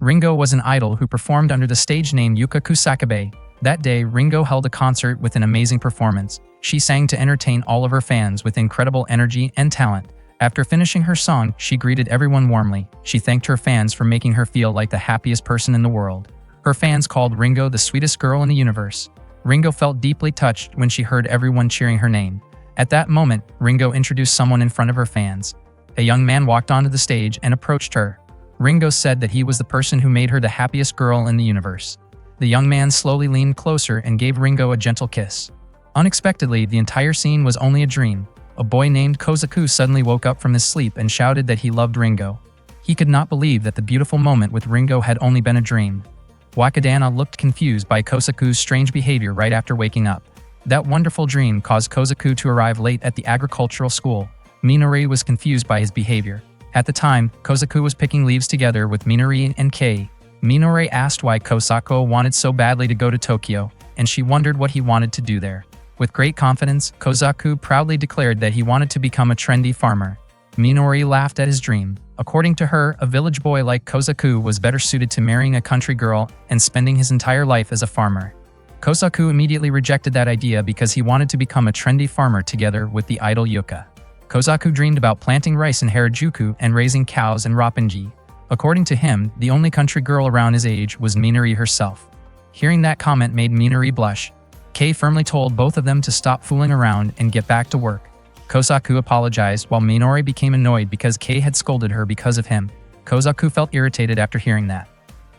Ringo was an idol who performed under the stage name Yuka Kusakabe. That day, Ringo held a concert with an amazing performance. She sang to entertain all of her fans with incredible energy and talent. After finishing her song, she greeted everyone warmly. She thanked her fans for making her feel like the happiest person in the world. Her fans called Ringo the sweetest girl in the universe. Ringo felt deeply touched when she heard everyone cheering her name. At that moment, Ringo introduced someone in front of her fans. A young man walked onto the stage and approached her. Ringo said that he was the person who made her the happiest girl in the universe. The young man slowly leaned closer and gave Ringo a gentle kiss. Unexpectedly, the entire scene was only a dream. A boy named Kozaku suddenly woke up from his sleep and shouted that he loved Ringo. He could not believe that the beautiful moment with Ringo had only been a dream. Wakadana looked confused by Kozaku's strange behavior right after waking up. That wonderful dream caused Kozaku to arrive late at the agricultural school. Minori was confused by his behavior. At the time, Kozaku was picking leaves together with Minori and Kei. Minori asked why Kozaku wanted so badly to go to Tokyo, and she wondered what he wanted to do there. With great confidence, Kozaku proudly declared that he wanted to become a trendy farmer. Minori laughed at his dream. According to her, a village boy like Kozaku was better suited to marrying a country girl and spending his entire life as a farmer. Kozaku immediately rejected that idea because he wanted to become a trendy farmer together with the idol Yuka. Kozaku dreamed about planting rice in Harajuku and raising cows in Roppongi. According to him, the only country girl around his age was Minori herself. Hearing that comment made Minori blush. Kei firmly told both of them to stop fooling around and get back to work. Kozaku apologized while Minori became annoyed because Kei had scolded her because of him. Kozaku felt irritated after hearing that.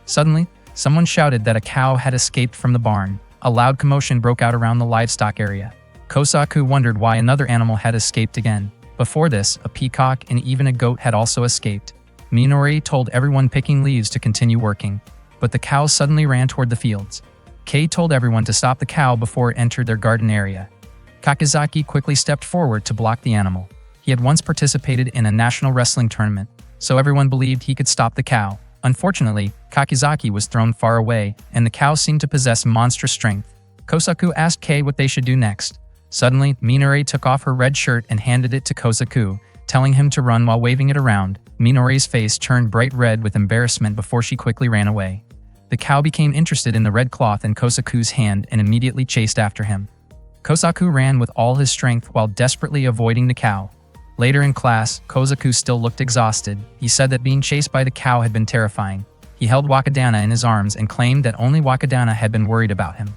Suddenly, someone shouted that a cow had escaped from the barn. A loud commotion broke out around the livestock area. Kozaku wondered why another animal had escaped again. Before this, a peacock and even a goat had also escaped. Minori told everyone picking leaves to continue working, but the cow suddenly ran toward the fields. Kei told everyone to stop the cow before it entered their garden area. Kakizaki quickly stepped forward to block the animal. He had once participated in a national wrestling tournament, so everyone believed he could stop the cow. Unfortunately, Kakizaki was thrown far away, and the cow seemed to possess monstrous strength. Kozaku asked Kei what they should do next. Suddenly, Minori took off her red shirt and handed it to Kozaku, telling him to run while waving it around. Minori's face turned bright red with embarrassment before she quickly ran away. The cow became interested in the red cloth in Kozaku's hand and immediately chased after him. Kozaku ran with all his strength while desperately avoiding the cow. Later in class, Kozaku still looked exhausted. He said that being chased by the cow had been terrifying. He held Wakadana in his arms and claimed that only Wakadana had been worried about him.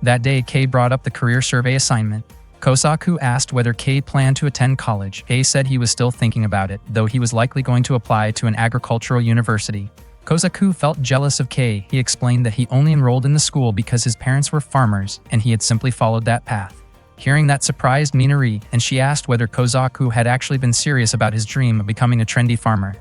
That day, Kei brought up the career survey assignment. Kozaku asked whether Kei planned to attend college. Kei said he was still thinking about it, though he was likely going to apply to an agricultural university. Kozaku felt jealous of Kei. He explained that he only enrolled in the school because his parents were farmers and he had simply followed that path. Hearing that surprised Minori, and she asked whether Kozaku had actually been serious about his dream of becoming a trendy farmer.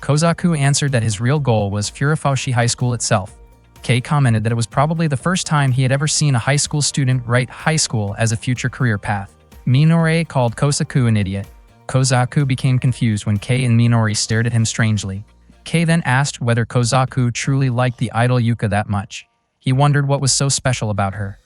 Kozaku answered that his real goal was Furufushi High School itself. Kei commented that it was probably the first time he had ever seen a high school student write high school as a future career path. Minori called Kozaku an idiot. Kozaku became confused when Kei and Minori stared at him strangely. Kei then asked whether Kozaku truly liked the idol Yuka that much. He wondered what was so special about her.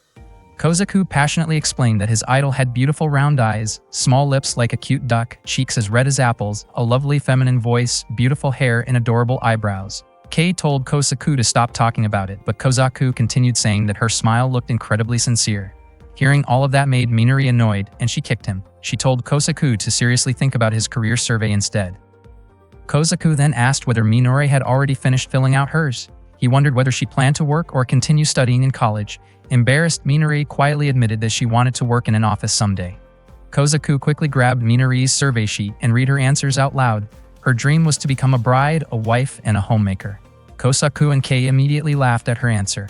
Kozaku passionately explained that his idol had beautiful round eyes, small lips like a cute duck, cheeks as red as apples, a lovely feminine voice, beautiful hair, and adorable eyebrows. Kei told Kozaku to stop talking about it, but Kozaku continued saying that her smile looked incredibly sincere. Hearing all of that made Minori annoyed, and she kicked him. She told Kozaku to seriously think about his career survey instead. Kozaku then asked whether Minori had already finished filling out hers. He wondered whether she planned to work or continue studying in college. Embarrassed, Minori quietly admitted that she wanted to work in an office someday. Kozaku quickly grabbed Minori's survey sheet and read her answers out loud. Her dream was to become a bride, a wife, and a homemaker. Kozaku and Kei immediately laughed at her answer.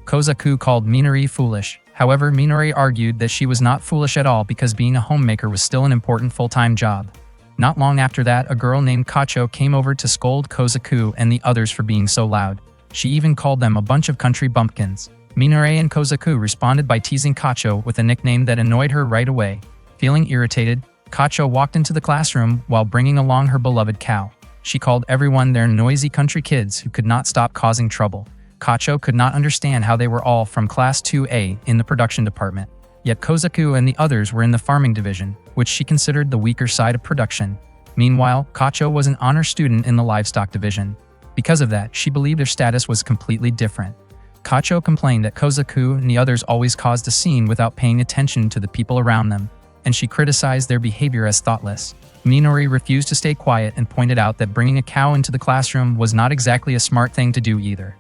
Kozaku called Minori foolish. However, Minori argued that she was not foolish at all because being a homemaker was still an important full-time job. Not long after that, a girl named Kacho came over to scold Kozaku and the others for being so loud. She even called them a bunch of country bumpkins. Minori and Kozaku responded by teasing Kacho with a nickname that annoyed her right away. Feeling irritated, Kacho walked into the classroom while bringing along her beloved cow. She called everyone their noisy country kids who could not stop causing trouble. Kacho could not understand how they were all from Class 2A in the production department. Yet Kozaku and the others were in the farming division, which she considered the weaker side of production. Meanwhile, Kacho was an honor student in the livestock division. Because of that, she believed their status was completely different. Kacho complained that Kozaku and the others always caused a scene without paying attention to the people around them, and she criticized their behavior as thoughtless. Minori refused to stay quiet and pointed out that bringing a cow into the classroom was not exactly a smart thing to do either.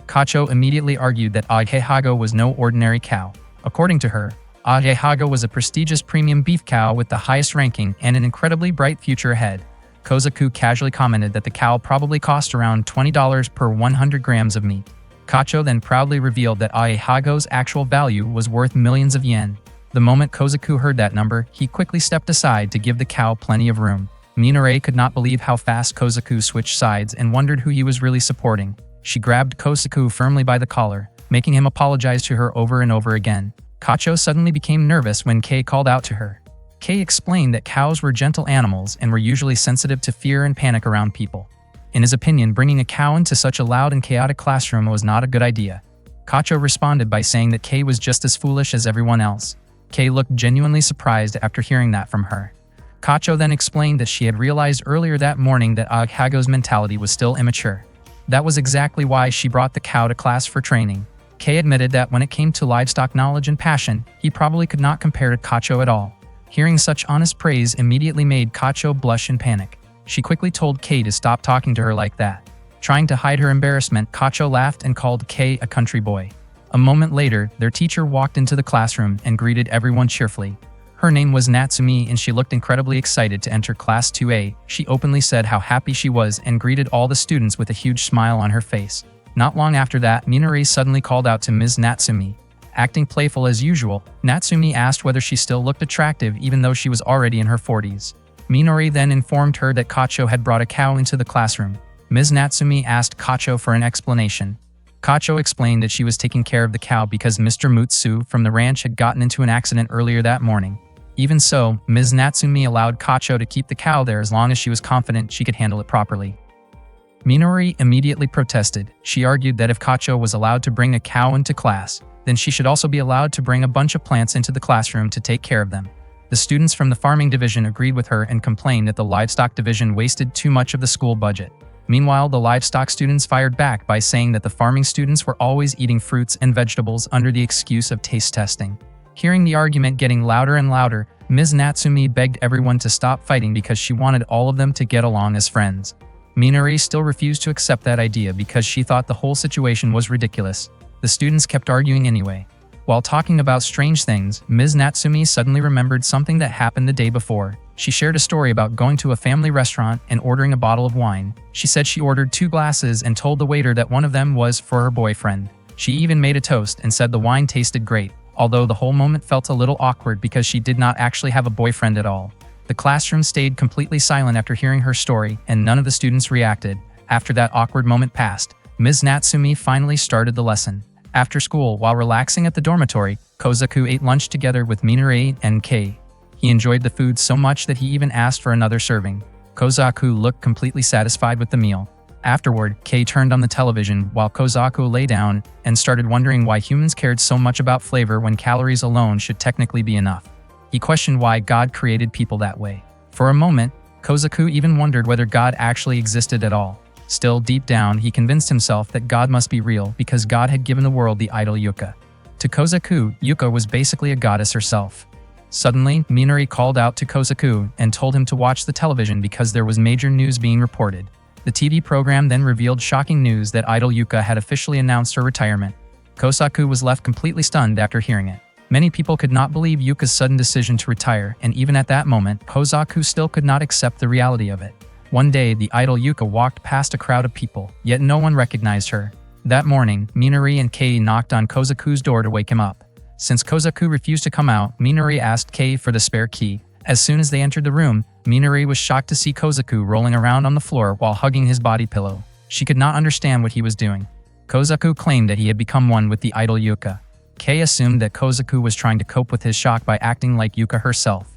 Kacho immediately argued that Agehago was no ordinary cow. According to her, Agehago was a prestigious premium beef cow with the highest ranking and an incredibly bright future ahead. Kozaku casually commented that the cow probably cost around $20 per 100 grams of meat. Kacho then proudly revealed that Agehago's actual value was worth millions of yen. The moment Kozaku heard that number, he quickly stepped aside to give the cow plenty of room. Minori could not believe how fast Kozaku switched sides and wondered who he was really supporting. She grabbed Kozaku firmly by the collar, making him apologize to her over and over again. Kacho suddenly became nervous when Kei called out to her. Kei explained that cows were gentle animals and were usually sensitive to fear and panic around people. In his opinion, bringing a cow into such a loud and chaotic classroom was not a good idea. Kacho responded by saying that Kei was just as foolish as everyone else. Kei looked genuinely surprised after hearing that from her. Kacho then explained that she had realized earlier that morning that Agehago's mentality was still immature. That was exactly why she brought the cow to class for training. Kei admitted that when it came to livestock knowledge and passion, he probably could not compare to Kacho at all. Hearing such honest praise immediately made Kacho blush and panic. She quickly told Kei to stop talking to her like that. Trying to hide her embarrassment, Kacho laughed and called Kei a country boy. A moment later, their teacher walked into the classroom and greeted everyone cheerfully. Her name was Natsumi and she looked incredibly excited to enter Class 2A. She openly said how happy she was and greeted all the students with a huge smile on her face. Not long after that, Minori suddenly called out to Ms. Natsumi. Acting playful as usual, Natsumi asked whether she still looked attractive even though she was already in her 40s. Minori then informed her that Kacho had brought a cow into the classroom. Ms. Natsumi asked Kacho for an explanation. Kacho explained that she was taking care of the cow because Mr. Mutsu from the ranch had gotten into an accident earlier that morning. Even so, Ms. Natsumi allowed Kacho to keep the cow there as long as she was confident she could handle it properly. Minori immediately protested. She argued that if Kacho was allowed to bring a cow into class, then she should also be allowed to bring a bunch of plants into the classroom to take care of them. The students from the farming division agreed with her and complained that the livestock division wasted too much of the school budget. Meanwhile, the livestock students fired back by saying that the farming students were always eating fruits and vegetables under the excuse of taste testing. Hearing the argument getting louder and louder, Ms. Natsumi begged everyone to stop fighting because she wanted all of them to get along as friends. Minori still refused to accept that idea because she thought the whole situation was ridiculous. The students kept arguing anyway. While talking about strange things, Ms. Natsumi suddenly remembered something that happened the day before. She shared a story about going to a family restaurant and ordering a bottle of wine. She said she ordered 2 glasses and told the waiter that one of them was for her boyfriend. She even made a toast and said the wine tasted great, although the whole moment felt a little awkward because she did not actually have a boyfriend at all. The classroom stayed completely silent after hearing her story, and none of the students reacted. After that awkward moment passed, Ms. Natsumi finally started the lesson. After school, while relaxing at the dormitory, Kozaku ate lunch together with Minori and Kei. He enjoyed the food so much that he even asked for another serving. Kozaku looked completely satisfied with the meal. Afterward, Kei turned on the television while Kozaku lay down and started wondering why humans cared so much about flavor when calories alone should technically be enough. He questioned why God created people that way. For a moment, Kozaku even wondered whether God actually existed at all. Still, deep down, he convinced himself that God must be real because God had given the world the idol Yuka. To Kozaku, Yuka was basically a goddess herself. Suddenly, Minori called out to Kozaku and told him to watch the television because there was major news being reported. The TV program then revealed shocking news that idol Yuka had officially announced her retirement. Kozaku was left completely stunned after hearing it. Many people could not believe Yuka's sudden decision to retire, and even at that moment, Kozaku still could not accept the reality of it. One day, the idol Yuka walked past a crowd of people, yet no one recognized her. That morning, Minori and Kei knocked on Kozaku's door to wake him up. Since Kozaku refused to come out, Minori asked Kei for the spare key. As soon as they entered the room, Minori was shocked to see Kozaku rolling around on the floor while hugging his body pillow. She could not understand what he was doing. Kozaku claimed that he had become one with the idol Yuka. Kei assumed that Kozaku was trying to cope with his shock by acting like Yuka herself.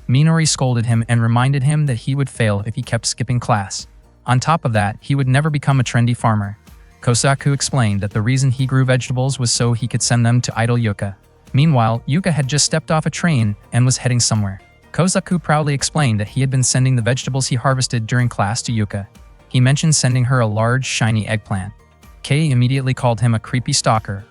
Minori scolded him and reminded him that he would fail if he kept skipping class. On top of that, he would never become a trendy farmer. Kozaku explained that the reason he grew vegetables was so he could send them to idol Yuka. Meanwhile, Yuka had just stepped off a train and was heading somewhere. Kozaku proudly explained that he had been sending the vegetables he harvested during class to Yuka. He mentioned sending her a large, shiny eggplant. Kei immediately called him a creepy stalker,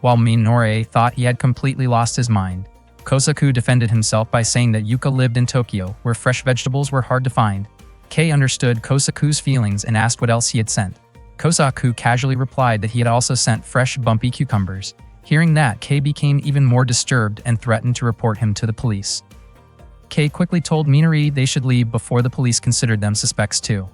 while Minori thought he had completely lost his mind. Kosaku defended himself by saying that Yuka lived in Tokyo, where fresh vegetables were hard to find. Kei understood Kosaku's feelings and asked what else he had sent. Kosaku casually replied that he had also sent fresh, bumpy cucumbers. Hearing that, Kei became even more disturbed and threatened to report him to the police. Kei quickly told Minori they should leave before the police considered them suspects too.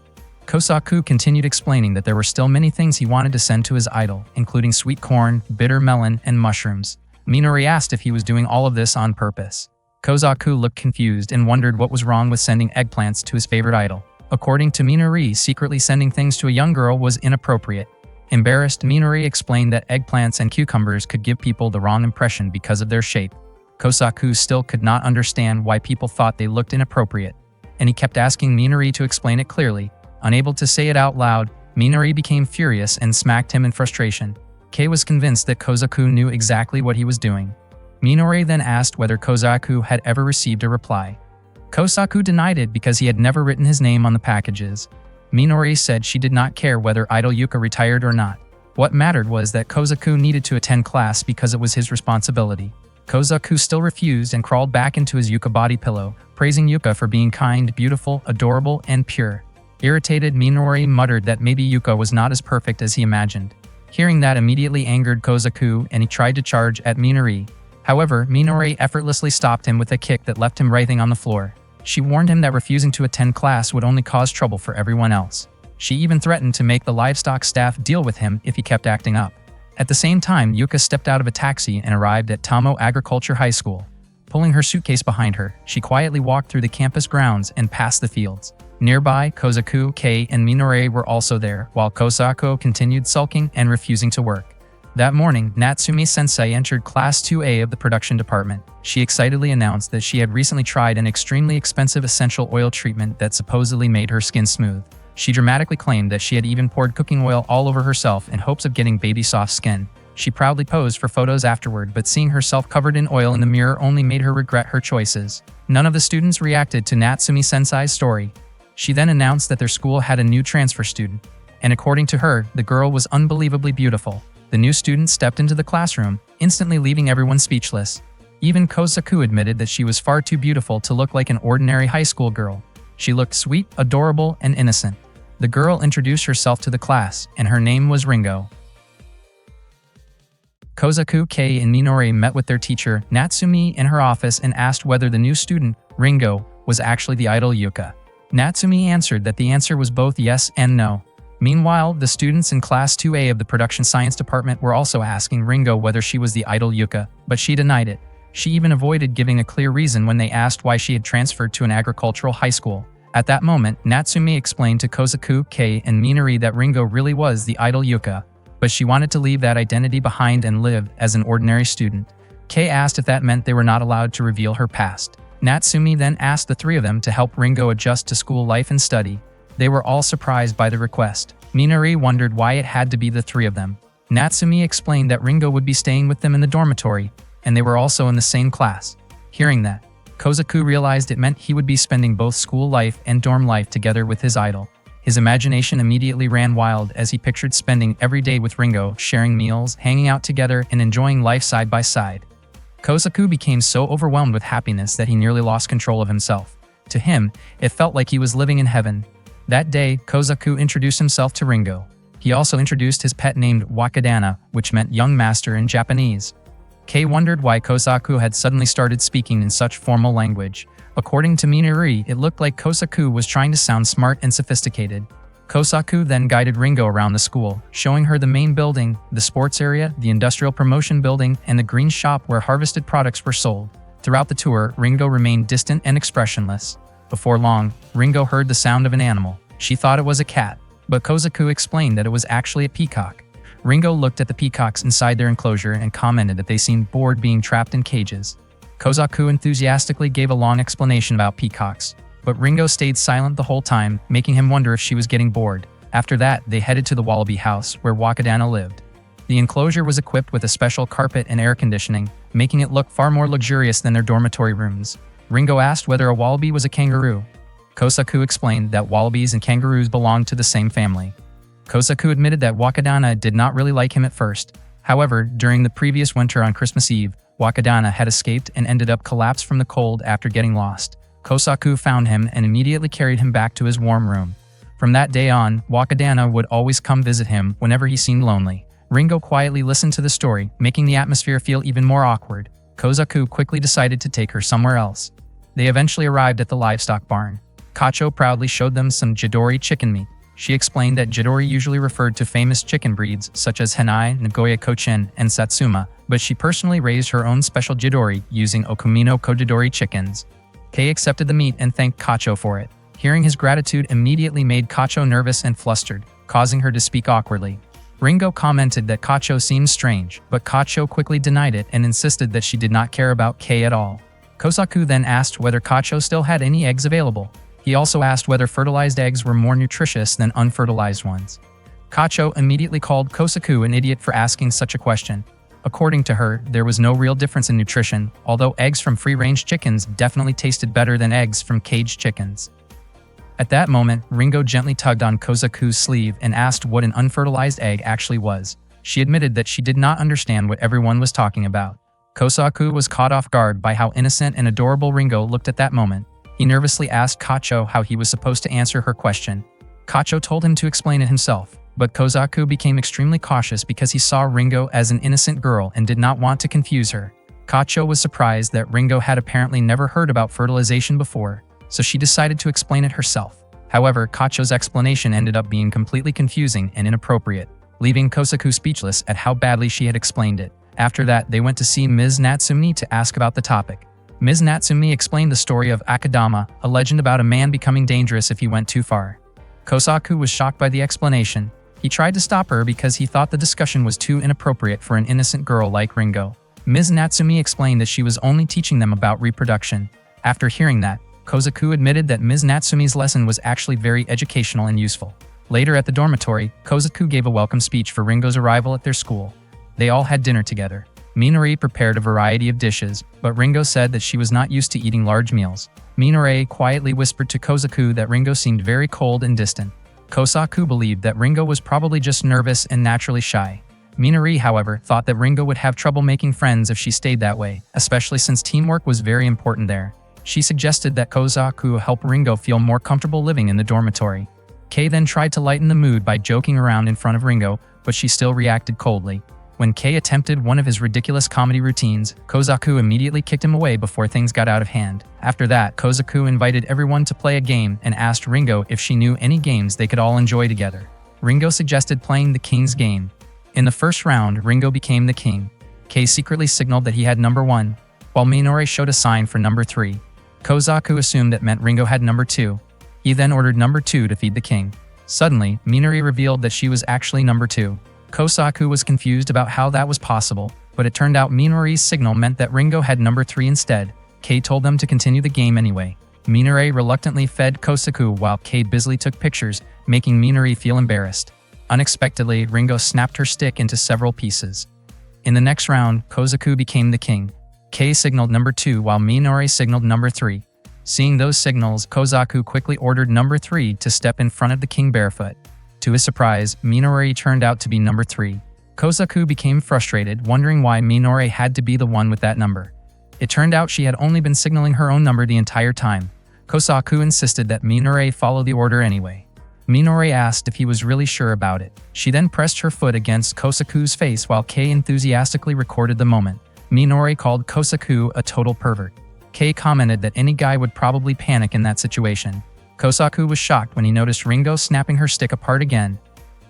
Kosaku continued explaining that there were still many things he wanted to send to his idol, including sweet corn, bitter melon, and mushrooms. Minori asked if he was doing all of this on purpose. Kosaku looked confused and wondered what was wrong with sending eggplants to his favorite idol. According to Minori, secretly sending things to a young girl was inappropriate. Embarrassed, Minori explained that eggplants and cucumbers could give people the wrong impression because of their shape. Kosaku still could not understand why people thought they looked inappropriate, and he kept asking Minori to explain it clearly. Unable to say it out loud, Minori became furious and smacked him in frustration. Kei was convinced that Kosaku knew exactly what he was doing. Minori then asked whether Kosaku had ever received a reply. Kosaku denied it because he had never written his name on the packages. Minori said she did not care whether Idol Yuka retired or not. What mattered was that Kosaku needed to attend class because it was his responsibility. Kosaku still refused and crawled back into his Yuka body pillow, praising Yuka for being kind, beautiful, adorable, and pure. Irritated, Minori muttered that maybe Yuka was not as perfect as he imagined. Hearing that immediately angered Kosaku, and he tried to charge at Minori. However, Minori effortlessly stopped him with a kick that left him writhing on the floor. She warned him that refusing to attend class would only cause trouble for everyone else. She even threatened to make the livestock staff deal with him if he kept acting up. At the same time, Yuka stepped out of a taxi and arrived at Tamo Agriculture High School. Pulling her suitcase behind her, she quietly walked through the campus grounds and past the fields. Nearby, Kosaku, Kei, and Minori were also there, while Kosaku continued sulking and refusing to work. That morning, Natsumi-sensei entered Class 2A of the production department. She excitedly announced that she had recently tried an extremely expensive essential oil treatment that supposedly made her skin smooth. She dramatically claimed that she had even poured cooking oil all over herself in hopes of getting baby-soft skin. She proudly posed for photos afterward, but seeing herself covered in oil in the mirror only made her regret her choices. None of the students reacted to Natsumi-sensei's story. She then announced that their school had a new transfer student, and according to her, the girl was unbelievably beautiful. The new student stepped into the classroom, instantly leaving everyone speechless. Even Kosaku admitted that she was far too beautiful to look like an ordinary high school girl. She looked sweet, adorable, and innocent. The girl introduced herself to the class, and her name was Ringo. Kosaku, Kei, and Minori met with their teacher, Natsumi, in her office and asked whether the new student, Ringo, was actually the idol Yuka. Natsumi answered that the answer was both yes and no. Meanwhile, the students in Class 2A of the Production Science Department were also asking Ringo whether she was the idol Yuka, but she denied it. She even avoided giving a clear reason when they asked why she had transferred to an agricultural high school. At that moment, Natsumi explained to Kosaku, Kei, and Minori that Ringo really was the idol Yuka, but she wanted to leave that identity behind and live as an ordinary student. Kei asked if that meant they were not allowed to reveal her past. Natsumi then asked the three of them to help Ringo adjust to school life and study. They were all surprised by the request. Minori wondered why it had to be the three of them. Natsumi explained that Ringo would be staying with them in the dormitory, and they were also in the same class. Hearing that, Kosaku realized it meant he would be spending both school life and dorm life together with his idol. His imagination immediately ran wild as he pictured spending every day with Ringo, sharing meals, hanging out together, and enjoying life side by side. Kosaku became so overwhelmed with happiness that he nearly lost control of himself. To him, it felt like he was living in heaven. That day, Kosaku introduced himself to Ringo. He also introduced his pet named Wakadana, which meant young master in Japanese. Kei wondered why Kosaku had suddenly started speaking in such formal language. According to Minori, it looked like Kosaku was trying to sound smart and sophisticated. Kosaku then guided Ringo around the school, showing her the main building, the sports area, the industrial promotion building, and the green shop where harvested products were sold. Throughout the tour, Ringo remained distant and expressionless. Before long, Ringo heard the sound of an animal. She thought it was a cat, but Kosaku explained that it was actually a peacock. Ringo looked at the peacocks inside their enclosure and commented that they seemed bored being trapped in cages. Kosaku enthusiastically gave a long explanation about peacocks, but Ringo stayed silent the whole time, making him wonder if she was getting bored. After that, they headed to the Wallaby house, where Wakadana lived. The enclosure was equipped with a special carpet and air conditioning, making it look far more luxurious than their dormitory rooms. Ringo asked whether a wallaby was a kangaroo. Kosaku explained that wallabies and kangaroos belonged to the same family. Kosaku admitted that Wakadana did not really like him at first. However, during the previous winter on Christmas Eve, Wakadana had escaped and ended up collapsed from the cold after getting lost. Kosaku found him and immediately carried him back to his warm room. From that day on, Wakadana would always come visit him whenever he seemed lonely. Ringo quietly listened to the story, making the atmosphere feel even more awkward. Kosaku quickly decided to take her somewhere else. They eventually arrived at the livestock barn. Kacho proudly showed them some Jidori chicken meat. She explained that Jidori usually referred to famous chicken breeds such as Henai, Nagoya Cochin, and Satsuma, but she personally raised her own special Jidori using Okumino Kojidori chickens. Kei accepted the meat and thanked Kacho for it. Hearing his gratitude immediately made Kacho nervous and flustered, causing her to speak awkwardly. Ringo commented that Kacho seemed strange, but Kacho quickly denied it and insisted that she did not care about Kei at all. Kosaku then asked whether Kacho still had any eggs available. He also asked whether fertilized eggs were more nutritious than unfertilized ones. Kacho immediately called Kosaku an idiot for asking such a question. According to her, there was no real difference in nutrition, although eggs from free-range chickens definitely tasted better than eggs from caged chickens. At that moment, Ringo gently tugged on Kosaku's sleeve and asked what an unfertilized egg actually was. She admitted that she did not understand what everyone was talking about. Kosaku was caught off guard by how innocent and adorable Ringo looked at that moment. He nervously asked Kacho how he was supposed to answer her question. Kacho told him to explain it himself, but Kosaku became extremely cautious because he saw Ringo as an innocent girl and did not want to confuse her. Kacho was surprised that Ringo had apparently never heard about fertilization before, so she decided to explain it herself. However, Kacho's explanation ended up being completely confusing and inappropriate, leaving Kosaku speechless at how badly she had explained it. After that, they went to see Ms. Natsumi to ask about the topic. Ms. Natsumi explained the story of Akadama, a legend about a man becoming dangerous if he went too far. Kosaku was shocked by the explanation. He tried to stop her because he thought the discussion was too inappropriate for an innocent girl like Ringo. Ms. Natsumi explained that she was only teaching them about reproduction. After hearing that, Kosaku admitted that Ms. Natsumi's lesson was actually very educational and useful. Later at the dormitory, Kosaku gave a welcome speech for Ringo's arrival at their school. They all had dinner together. Minori prepared a variety of dishes, but Ringo said that she was not used to eating large meals. Minori quietly whispered to Kosaku that Ringo seemed very cold and distant. Kosaku believed that Ringo was probably just nervous and naturally shy. Minori, however, thought that Ringo would have trouble making friends if she stayed that way, especially since teamwork was very important there. She suggested that Kosaku help Ringo feel more comfortable living in the dormitory. Kei then tried to lighten the mood by joking around in front of Ringo, but she still reacted coldly. When Kei attempted one of his ridiculous comedy routines, Kosaku immediately kicked him away before things got out of hand. After that, Kosaku invited everyone to play a game and asked Ringo if she knew any games they could all enjoy together. Ringo suggested playing the King's Game. In the first round, Ringo became the king. Kei secretly signaled that he had number 1, while Minori showed a sign for number 3. Kosaku assumed that meant Ringo had number 2. He then ordered number 2 to feed the king. Suddenly, Minori revealed that she was actually number 2. Kosaku was confused about how that was possible, but it turned out Minori's signal meant that Ringo had number 3 instead. Kei told them to continue the game anyway. Minori reluctantly fed Kosaku while Kei busily took pictures, making Minori feel embarrassed. Unexpectedly, Ringo snapped her stick into several pieces. In the next round, Kosaku became the king. Kei signaled number 2 while Minori signaled number 3. Seeing those signals, Kosaku quickly ordered number 3 to step in front of the king barefoot. To his surprise, Minori turned out to be number 3. Kosaku became frustrated, wondering why Minori had to be the one with that number. It turned out she had only been signaling her own number the entire time. Kosaku insisted that Minori follow the order anyway. Minori asked if he was really sure about it. She then pressed her foot against Kosaku's face while Kei enthusiastically recorded the moment. Minori called Kosaku a total pervert. Kei commented that any guy would probably panic in that situation. Kosaku was shocked when he noticed Ringo snapping her stick apart again.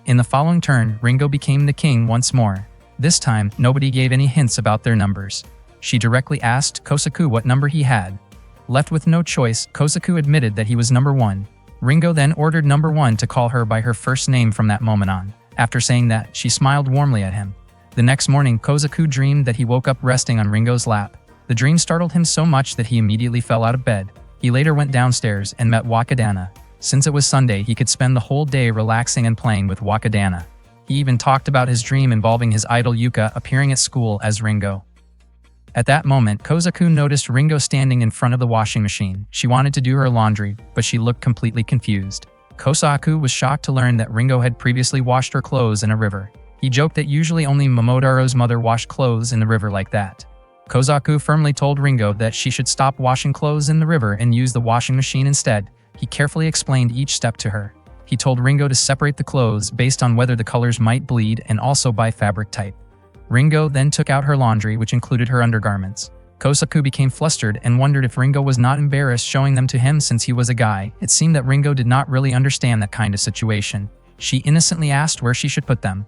In the following turn, Ringo became the king once more. This time, nobody gave any hints about their numbers. She directly asked Kosaku what number he had. Left with no choice, Kosaku admitted that he was number 1. Ringo then ordered number 1 to call her by her first name from that moment on. After saying that, she smiled warmly at him. The next morning, Kosaku dreamed that he woke up resting on Ringo's lap. The dream startled him so much that he immediately fell out of bed. He later went downstairs and met Wakadana. Since it was Sunday, he could spend the whole day relaxing and playing with Wakadana. He even talked about his dream involving his idol Yuka appearing at school as Ringo. At that moment, Kozaku noticed Ringo standing in front of the washing machine. She wanted to do her laundry, but she looked completely confused. Kozaku was shocked to learn that Ringo had previously washed her clothes in a river. He joked that usually only Momotaro's mother washed clothes in the river like that. Kozaku firmly told Ringo that she should stop washing clothes in the river and use the washing machine instead. He carefully explained each step to her. He told Ringo to separate the clothes based on whether the colors might bleed and also by fabric type. Ringo then took out her laundry, which included her undergarments. Kozaku became flustered and wondered if Ringo was not embarrassed showing them to him since he was a guy. It seemed that Ringo did not really understand that kind of situation. She innocently asked where she should put them.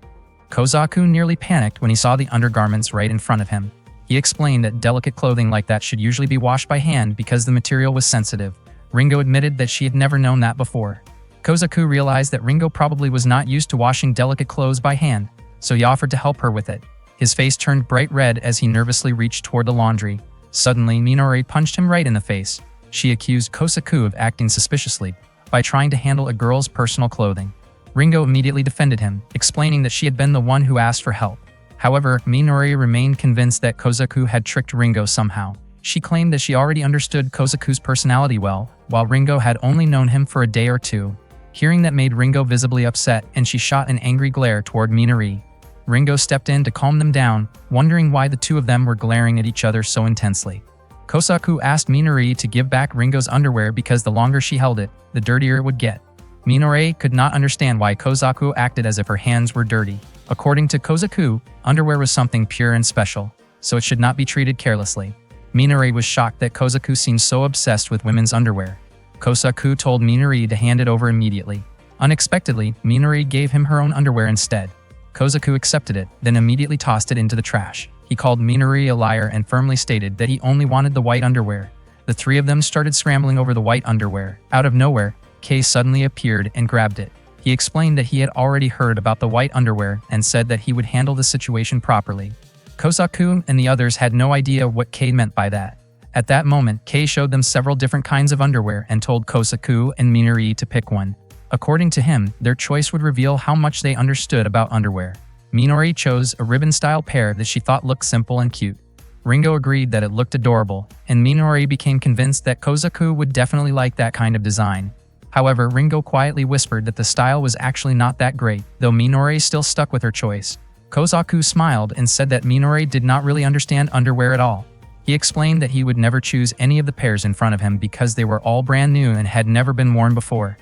Kozaku nearly panicked when he saw the undergarments right in front of him. He explained that delicate clothing like that should usually be washed by hand because the material was sensitive. Ringo admitted that she had never known that before. Kozaku realized that Ringo probably was not used to washing delicate clothes by hand, so he offered to help her with it. His face turned bright red as he nervously reached toward the laundry. Suddenly, Minori punched him right in the face. She accused Kozaku of acting suspiciously by trying to handle a girl's personal clothing. Ringo immediately defended him, explaining that she had been the one who asked for help. However, Minori remained convinced that Kozaku had tricked Ringo somehow. She claimed that she already understood Kozaku's personality well, while Ringo had only known him for a day or two. Hearing that made Ringo visibly upset, and she shot an angry glare toward Minori. Ringo stepped in to calm them down, wondering why the two of them were glaring at each other so intensely. Kozaku asked Minori to give back Ringo's underwear because the longer she held it, the dirtier it would get. Minori could not understand why Kozaku acted as if her hands were dirty. According to Kozaku, underwear was something pure and special, so it should not be treated carelessly. Minori was shocked that Kozaku seemed so obsessed with women's underwear. Kozaku told Minori to hand it over immediately. Unexpectedly, Minori gave him her own underwear instead. Kozaku accepted it, then immediately tossed it into the trash. He called Minori a liar and firmly stated that he only wanted the white underwear. The three of them started scrambling over the white underwear. Out of nowhere, Kei suddenly appeared and grabbed it. He explained that he had already heard about the white underwear and said that he would handle the situation properly. Kozaku and the others had no idea what Kei meant by that. At that moment, Kei showed them several different kinds of underwear and told Kozaku and Minori to pick one. According to him, their choice would reveal how much they understood about underwear. Minori chose a ribbon-style pair that she thought looked simple and cute. Ringo agreed that it looked adorable, and Minori became convinced that Kozaku would definitely like that kind of design. However, Ringo quietly whispered that the style was actually not that great, though Minori still stuck with her choice. Kozaku smiled and said that Minori did not really understand underwear at all. He explained that he would never choose any of the pairs in front of him because they were all brand new and had never been worn before.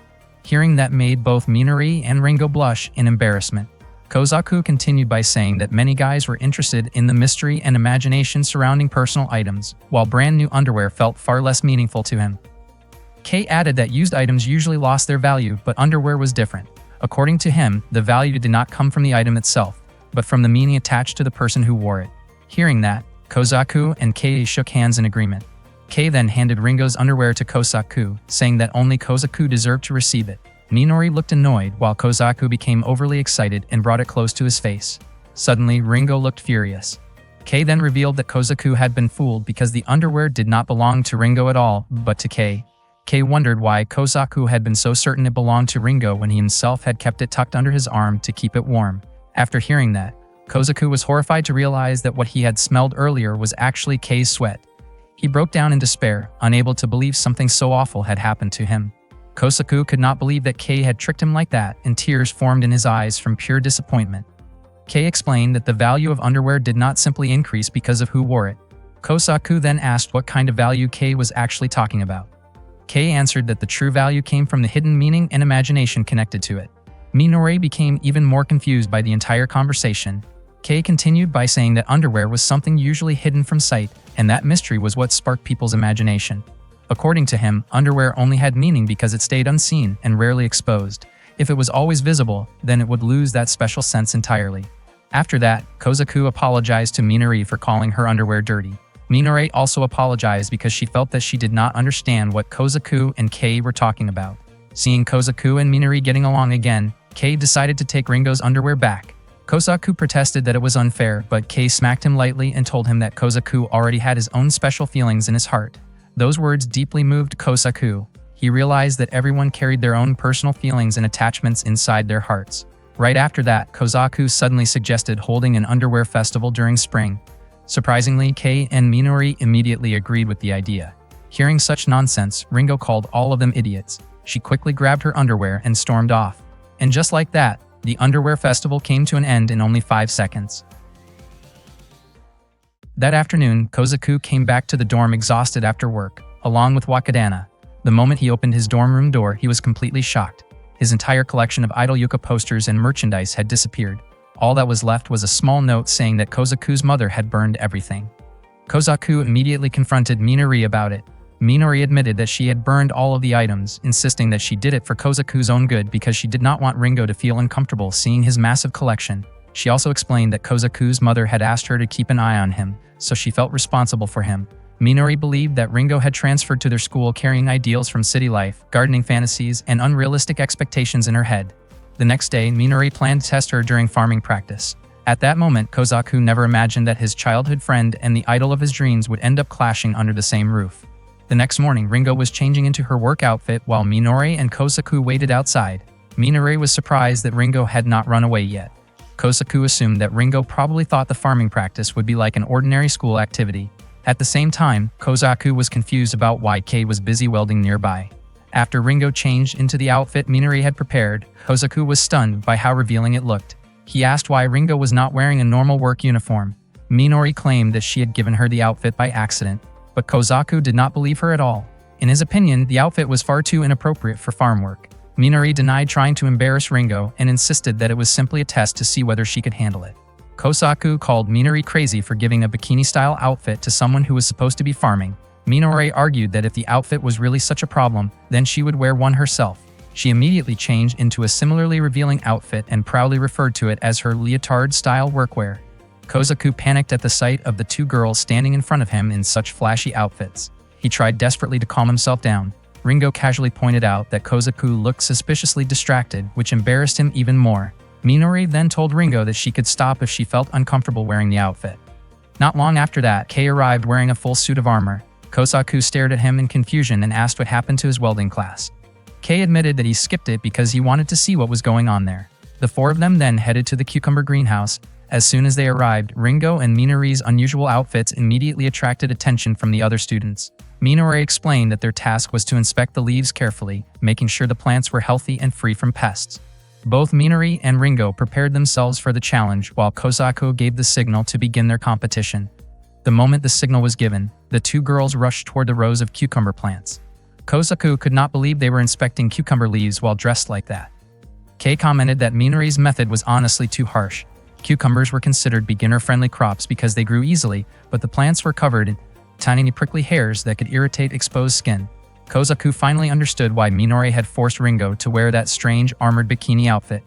Hearing that made both Minori and Ringo blush in embarrassment. Kozaku continued by saying that many guys were interested in the mystery and imagination surrounding personal items, while brand new underwear felt far less meaningful to him. Kei added that used items usually lost their value, but underwear was different. According to him, the value did not come from the item itself, but from the meaning attached to the person who wore it. Hearing that, Kozaku and Kei shook hands in agreement. Kei then handed Ringo's underwear to Kozaku, saying that only Kozaku deserved to receive it. Minori looked annoyed while Kozaku became overly excited and brought it close to his face. Suddenly, Ringo looked furious. Kei then revealed that Kozaku had been fooled because the underwear did not belong to Ringo at all, but to Kei. Kei wondered why Kozaku had been so certain it belonged to Ringo when he himself had kept it tucked under his arm to keep it warm. After hearing that, Kozaku was horrified to realize that what he had smelled earlier was actually Kei's sweat. He broke down in despair, unable to believe something so awful had happened to him. Kozaku could not believe that Kei had tricked him like that, and tears formed in his eyes from pure disappointment. Kei explained that the value of underwear did not simply increase because of who wore it. Kozaku then asked what kind of value Kei was actually talking about. Kei answered that the true value came from the hidden meaning and imagination connected to it. Minori became even more confused by the entire conversation. Kei continued by saying that underwear was something usually hidden from sight, and that mystery was what sparked people's imagination. According to him, underwear only had meaning because it stayed unseen and rarely exposed. If it was always visible, then it would lose that special sense entirely. After that, Kozaku apologized to Minori for calling her underwear dirty. Minori also apologized because she felt that she did not understand what Kozaku and Kei were talking about. Seeing Kozaku and Minori getting along again, Kei decided to take Ringo's underwear back. Kozaku protested that it was unfair, but Kei smacked him lightly and told him that Kozaku already had his own special feelings in his heart. Those words deeply moved Kozaku. He realized that everyone carried their own personal feelings and attachments inside their hearts. Right after that, Kozaku suddenly suggested holding an underwear festival during spring. Surprisingly, Kei and Minori immediately agreed with the idea. Hearing such nonsense, Ringo called all of them idiots. She quickly grabbed her underwear and stormed off. And just like that, the underwear festival came to an end in only 5 seconds. That afternoon, Kozaku came back to the dorm exhausted after work, along with Wakadana. The moment he opened his dorm room door, he was completely shocked. His entire collection of idol yuka posters and merchandise had disappeared. All that was left was a small note saying that Kozaku's mother had burned everything. Kozaku immediately confronted Minori about it. Minori admitted that she had burned all of the items, insisting that she did it for Kozaku's own good because she did not want Ringo to feel uncomfortable seeing his massive collection. She also explained that Kozaku's mother had asked her to keep an eye on him, so she felt responsible for him. Minori believed that Ringo had transferred to their school carrying ideals from city life, gardening fantasies, and unrealistic expectations in her head. The next day, Minori planned to test her during farming practice. At that moment, Kozaku never imagined that his childhood friend and the idol of his dreams would end up clashing under the same roof. The next morning, Ringo was changing into her work outfit while Minori and Kozaku waited outside. Minori was surprised that Ringo had not run away yet. Kozaku assumed that Ringo probably thought the farming practice would be like an ordinary school activity. At the same time, Kozaku was confused about why Kei was busy welding nearby. After Ringo changed into the outfit Minori had prepared, Kozaku was stunned by how revealing it looked. He asked why Ringo was not wearing a normal work uniform. Minori claimed that she had given her the outfit by accident, but Kozaku did not believe her at all. In his opinion, the outfit was far too inappropriate for farm work. Minori denied trying to embarrass Ringo and insisted that it was simply a test to see whether she could handle it. Kozaku called Minori crazy for giving a bikini-style outfit to someone who was supposed to be farming. Minori argued that if the outfit was really such a problem, then she would wear one herself. She immediately changed into a similarly revealing outfit and proudly referred to it as her leotard-style workwear. Kozaku panicked at the sight of the two girls standing in front of him in such flashy outfits. He tried desperately to calm himself down. Ringo casually pointed out that Kozaku looked suspiciously distracted, which embarrassed him even more. Minori then told Ringo that she could stop if she felt uncomfortable wearing the outfit. Not long after that, Kei arrived wearing a full suit of armor. Kozaku stared at him in confusion and asked what happened to his welding class. Kei admitted that he skipped it because he wanted to see what was going on there. The four of them then headed to the cucumber greenhouse. As soon as they arrived, Ringo and Minori's unusual outfits immediately attracted attention from the other students. Minori explained that their task was to inspect the leaves carefully, making sure the plants were healthy and free from pests. Both Minori and Ringo prepared themselves for the challenge while Kozaku gave the signal to begin their competition. The moment the signal was given, the two girls rushed toward the rows of cucumber plants. Kozaku could not believe they were inspecting cucumber leaves while dressed like that. Kei commented that Minori's method was honestly too harsh. Cucumbers were considered beginner-friendly crops because they grew easily, but the plants were covered in tiny prickly hairs that could irritate exposed skin. Kozaku finally understood why Minori had forced Ringo to wear that strange armored bikini outfit.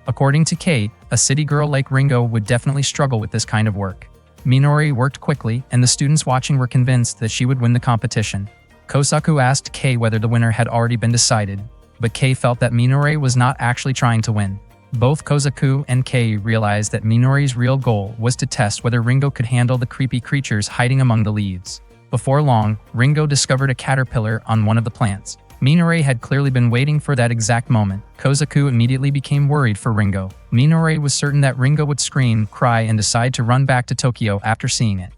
According to Kei, a city girl like Ringo would definitely struggle with this kind of work. Minori worked quickly, and the students watching were convinced that she would win the competition. Kozaku asked Kei whether the winner had already been decided, but Kei felt that Minori was not actually trying to win. Both Kozaku and Kei realized that Minori's real goal was to test whether Ringo could handle the creepy creatures hiding among the leaves. Before long, Ringo discovered a caterpillar on one of the plants. Minori had clearly been waiting for that exact moment. Kozaku immediately became worried for Ringo. Minori was certain that Ringo would scream, cry, and decide to run back to Tokyo after seeing it.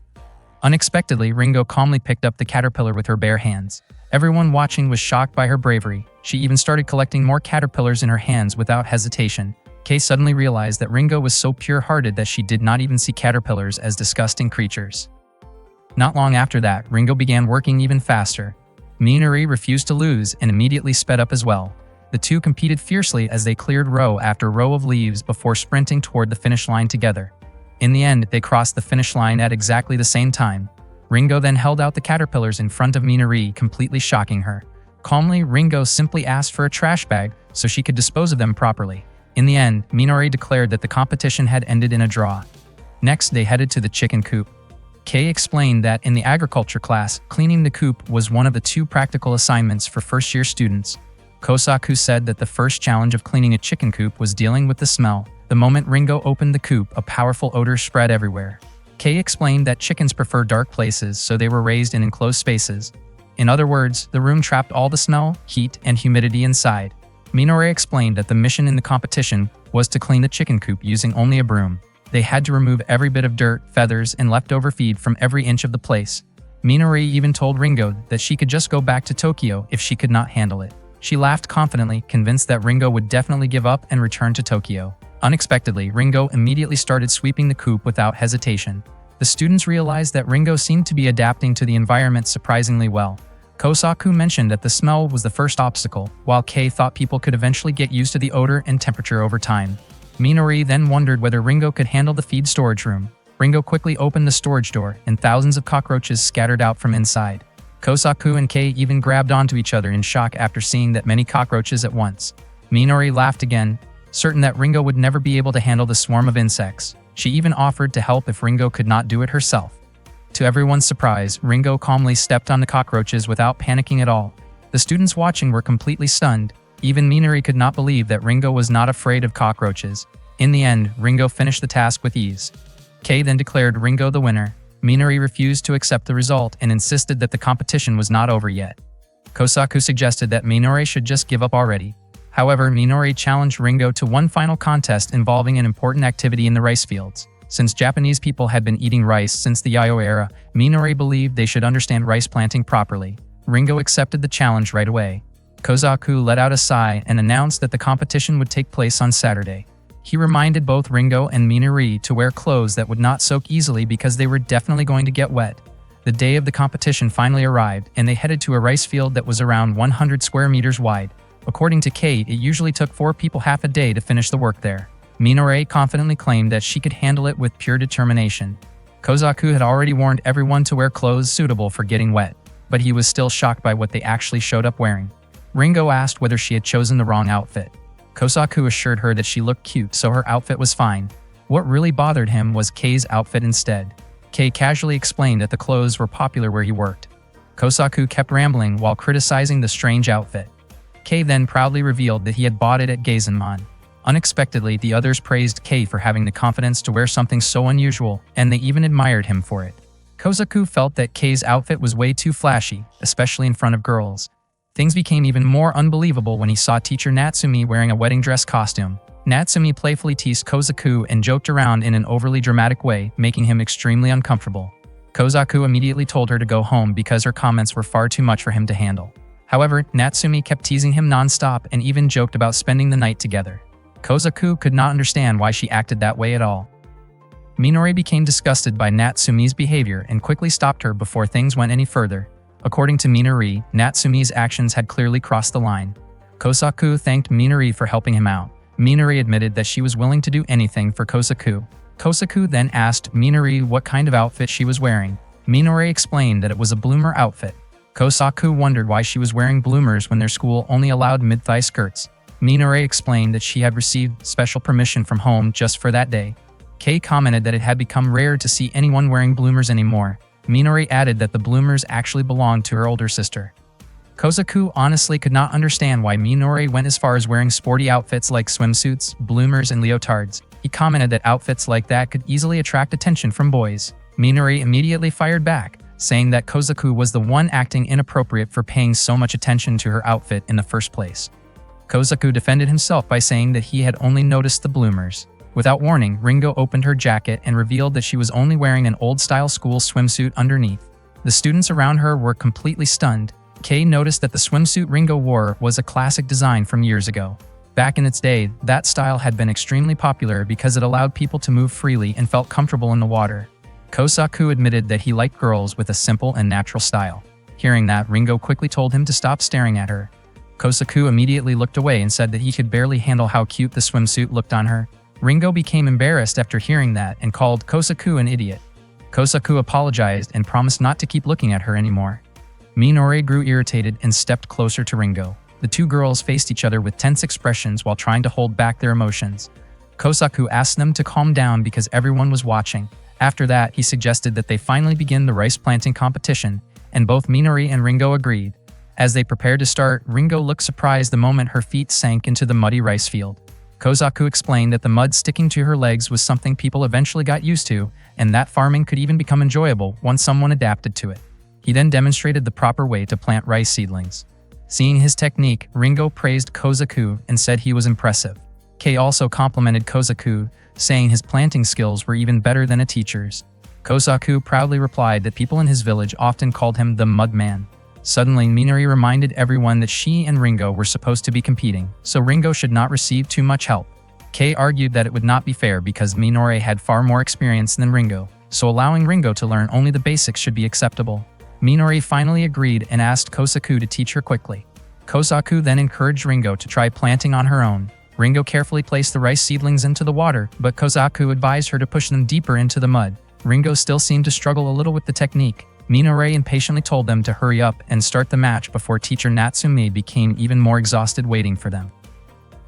Unexpectedly, Ringo calmly picked up the caterpillar with her bare hands. Everyone watching was shocked by her bravery. She even started collecting more caterpillars in her hands without hesitation. Kei suddenly realized that Ringo was so pure-hearted that she did not even see caterpillars as disgusting creatures. Not long after that, Ringo began working even faster. Minori refused to lose and immediately sped up as well. The two competed fiercely as they cleared row after row of leaves before sprinting toward the finish line together. In the end, they crossed the finish line at exactly the same time. Ringo then held out the caterpillars in front of Minori, completely shocking her. Calmly, Ringo simply asked for a trash bag so she could dispose of them properly. In the end, Minori declared that the competition had ended in a draw. Next, they headed to the chicken coop. Kei explained that in the agriculture class, cleaning the coop was one of the 2 practical assignments for first-year students. Kozaku said that the first challenge of cleaning a chicken coop was dealing with the smell. The moment Ringo opened the coop, a powerful odor spread everywhere. Kei explained that chickens prefer dark places, so they were raised in enclosed spaces. In other words, the room trapped all the smell, heat, and humidity inside. Minori explained that the mission in the competition was to clean the chicken coop using only a broom. They had to remove every bit of dirt, feathers, and leftover feed from every inch of the place. Minori even told Ringo that she could just go back to Tokyo if she could not handle it. She laughed confidently, convinced that Ringo would definitely give up and return to Tokyo. Unexpectedly, Ringo immediately started sweeping the coop without hesitation. The students realized that Ringo seemed to be adapting to the environment surprisingly well. Kosaku mentioned that the smell was the first obstacle, while Kei thought people could eventually get used to the odor and temperature over time. Minori then wondered whether Ringo could handle the feed storage room. Ringo quickly opened the storage door, and thousands of cockroaches scattered out from inside. Kosaku and Kei even grabbed onto each other in shock after seeing that many cockroaches at once. Minori laughed again, certain that Ringo would never be able to handle the swarm of insects. She even offered to help if Ringo could not do it herself. To everyone's surprise, Ringo calmly stepped on the cockroaches without panicking at all. The students watching were completely stunned. Even Minori could not believe that Ringo was not afraid of cockroaches. In the end, Ringo finished the task with ease. Kei then declared Ringo the winner. Minori refused to accept the result and insisted that the competition was not over yet. Kosaku suggested that Minori should just give up already. However, Minori challenged Ringo to one final contest involving an important activity in the rice fields. Since Japanese people had been eating rice since the Yayoi era, Minori believed they should understand rice planting properly. Ringo accepted the challenge right away. Kosaku let out a sigh and announced that the competition would take place on Saturday. He reminded both Ringo and Minori to wear clothes that would not soak easily because they were definitely going to get wet. The day of the competition finally arrived, and they headed to a rice field that was around 100 square meters wide. According to Kei, it usually took 4 people half a day to finish the work there. Minori confidently claimed that she could handle it with pure determination. Kosaku had already warned everyone to wear clothes suitable for getting wet, but he was still shocked by what they actually showed up wearing. Ringo asked whether she had chosen the wrong outfit. Kosaku assured her that she looked cute, so her outfit was fine. What really bothered him was Kei's outfit instead. Kei casually explained that the clothes were popular where he worked. Kosaku kept rambling while criticizing the strange outfit. Kei then proudly revealed that he had bought it at Geisenman. Unexpectedly, the others praised Kei for having the confidence to wear something so unusual, and they even admired him for it. Kosaku felt that Kei's outfit was way too flashy, especially in front of girls. Things became even more unbelievable when he saw teacher Natsumi wearing a wedding dress costume. Natsumi playfully teased Kosaku and joked around in an overly dramatic way, making him extremely uncomfortable. Kosaku immediately told her to go home because her comments were far too much for him to handle. However, Natsumi kept teasing him non-stop and even joked about spending the night together. Kosaku could not understand why she acted that way at all. Minori became disgusted by Natsumi's behavior and quickly stopped her before things went any further. According to Minori, Natsumi's actions had clearly crossed the line. Kosaku thanked Minori for helping him out. Minori admitted that she was willing to do anything for Kosaku. Kosaku then asked Minori what kind of outfit she was wearing. Minori explained that it was a bloomer outfit. Kosaku wondered why she was wearing bloomers when their school only allowed mid-thigh skirts. Minori explained that she had received special permission from home just for that day. Kei commented that it had become rare to see anyone wearing bloomers anymore. Minori added that the bloomers actually belonged to her older sister. Kosaku honestly could not understand why Minori went as far as wearing sporty outfits like swimsuits, bloomers, and leotards. He commented that outfits like that could easily attract attention from boys. Minori immediately fired back, saying that Kosaku was the one acting inappropriate for paying so much attention to her outfit in the first place. Kosaku defended himself by saying that he had only noticed the bloomers. Without warning, Ringo opened her jacket and revealed that she was only wearing an old-style school swimsuit underneath. The students around her were completely stunned. Kei noticed that the swimsuit Ringo wore was a classic design from years ago. Back in its day, that style had been extremely popular because it allowed people to move freely and felt comfortable in the water. Kosaku admitted that he liked girls with a simple and natural style. Hearing that, Ringo quickly told him to stop staring at her. Kosaku immediately looked away and said that he could barely handle how cute the swimsuit looked on her. Ringo became embarrassed after hearing that and called Kosaku an idiot. Kosaku apologized and promised not to keep looking at her anymore. Minori grew irritated and stepped closer to Ringo. The two girls faced each other with tense expressions while trying to hold back their emotions. Kosaku asked them to calm down because everyone was watching. After that, he suggested that they finally begin the rice planting competition, and both Minori and Ringo agreed. As they prepared to start, Ringo looked surprised the moment her feet sank into the muddy rice field. Kosaku explained that the mud sticking to her legs was something people eventually got used to, and that farming could even become enjoyable once someone adapted to it. He then demonstrated the proper way to plant rice seedlings. Seeing his technique, Ringo praised Kosaku and said he was impressive. Kei also complimented Kozaku, saying his planting skills were even better than a teacher's. Kozaku proudly replied that people in his village often called him the Mud Man. Suddenly, Minori reminded everyone that she and Ringo were supposed to be competing, so Ringo should not receive too much help. Kei argued that it would not be fair because Minori had far more experience than Ringo, so allowing Ringo to learn only the basics should be acceptable. Minori finally agreed and asked Kozaku to teach her quickly. Kozaku then encouraged Ringo to try planting on her own. Ringo carefully placed the rice seedlings into the water, but Kozaku advised her to push them deeper into the mud. Ringo still seemed to struggle a little with the technique. Minori impatiently told them to hurry up and start the match before teacher Natsumi became even more exhausted waiting for them.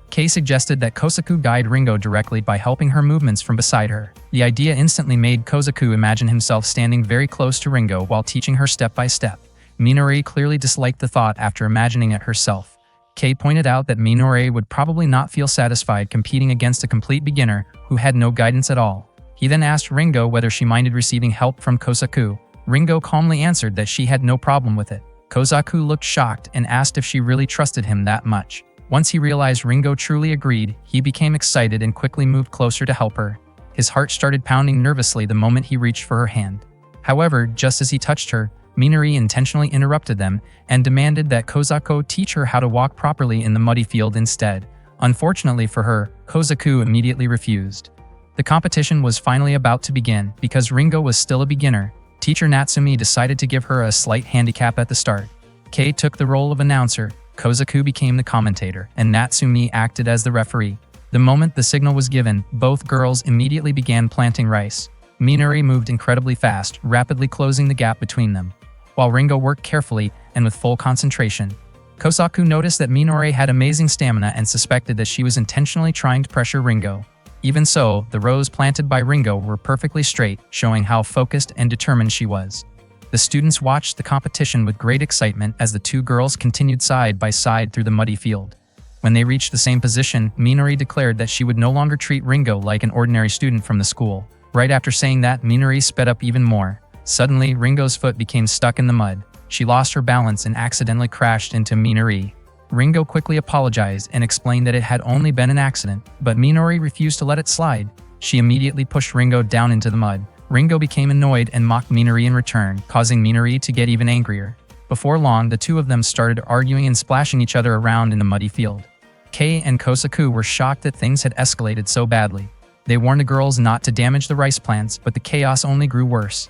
Kei suggested that Kozaku guide Ringo directly by helping her movements from beside her. The idea instantly made Kozaku imagine himself standing very close to Ringo while teaching her step by step. Minori clearly disliked the thought after imagining it herself. Kei pointed out that Minori would probably not feel satisfied competing against a complete beginner who had no guidance at all. He then asked Ringo whether she minded receiving help from Kozaku. Ringo calmly answered that she had no problem with it. Kozaku looked shocked and asked if she really trusted him that much. Once he realized Ringo truly agreed, he became excited and quickly moved closer to help her. His heart started pounding nervously the moment he reached for her hand. However, just as he touched her, Minori intentionally interrupted them and demanded that Kozaku teach her how to walk properly in the muddy field instead. Unfortunately for her, Kozaku immediately refused. The competition was finally about to begin. Because Ringo was still a beginner, teacher Natsumi decided to give her a slight handicap at the start. Kei took the role of announcer, Kozaku became the commentator, and Natsumi acted as the referee. The moment the signal was given, both girls immediately began planting rice. Minori moved incredibly fast, rapidly closing the gap between them, while Ringo worked carefully and with full concentration. Kozaku noticed that Minori had amazing stamina and suspected that she was intentionally trying to pressure Ringo. Even so, the rows planted by Ringo were perfectly straight, showing how focused and determined she was. The students watched the competition with great excitement as the two girls continued side by side through the muddy field. When they reached the same position, Minori declared that she would no longer treat Ringo like an ordinary student from the school. Right after saying that, Minori sped up even more. Suddenly, Ringo's foot became stuck in the mud. She lost her balance and accidentally crashed into Minori. Ringo quickly apologized and explained that it had only been an accident, but Minori refused to let it slide. She immediately pushed Ringo down into the mud. Ringo became annoyed and mocked Minori in return, causing Minori to get even angrier. Before long, the two of them started arguing and splashing each other around in the muddy field. Kei and Kozaku were shocked that things had escalated so badly. They warned the girls not to damage the rice plants, but the chaos only grew worse.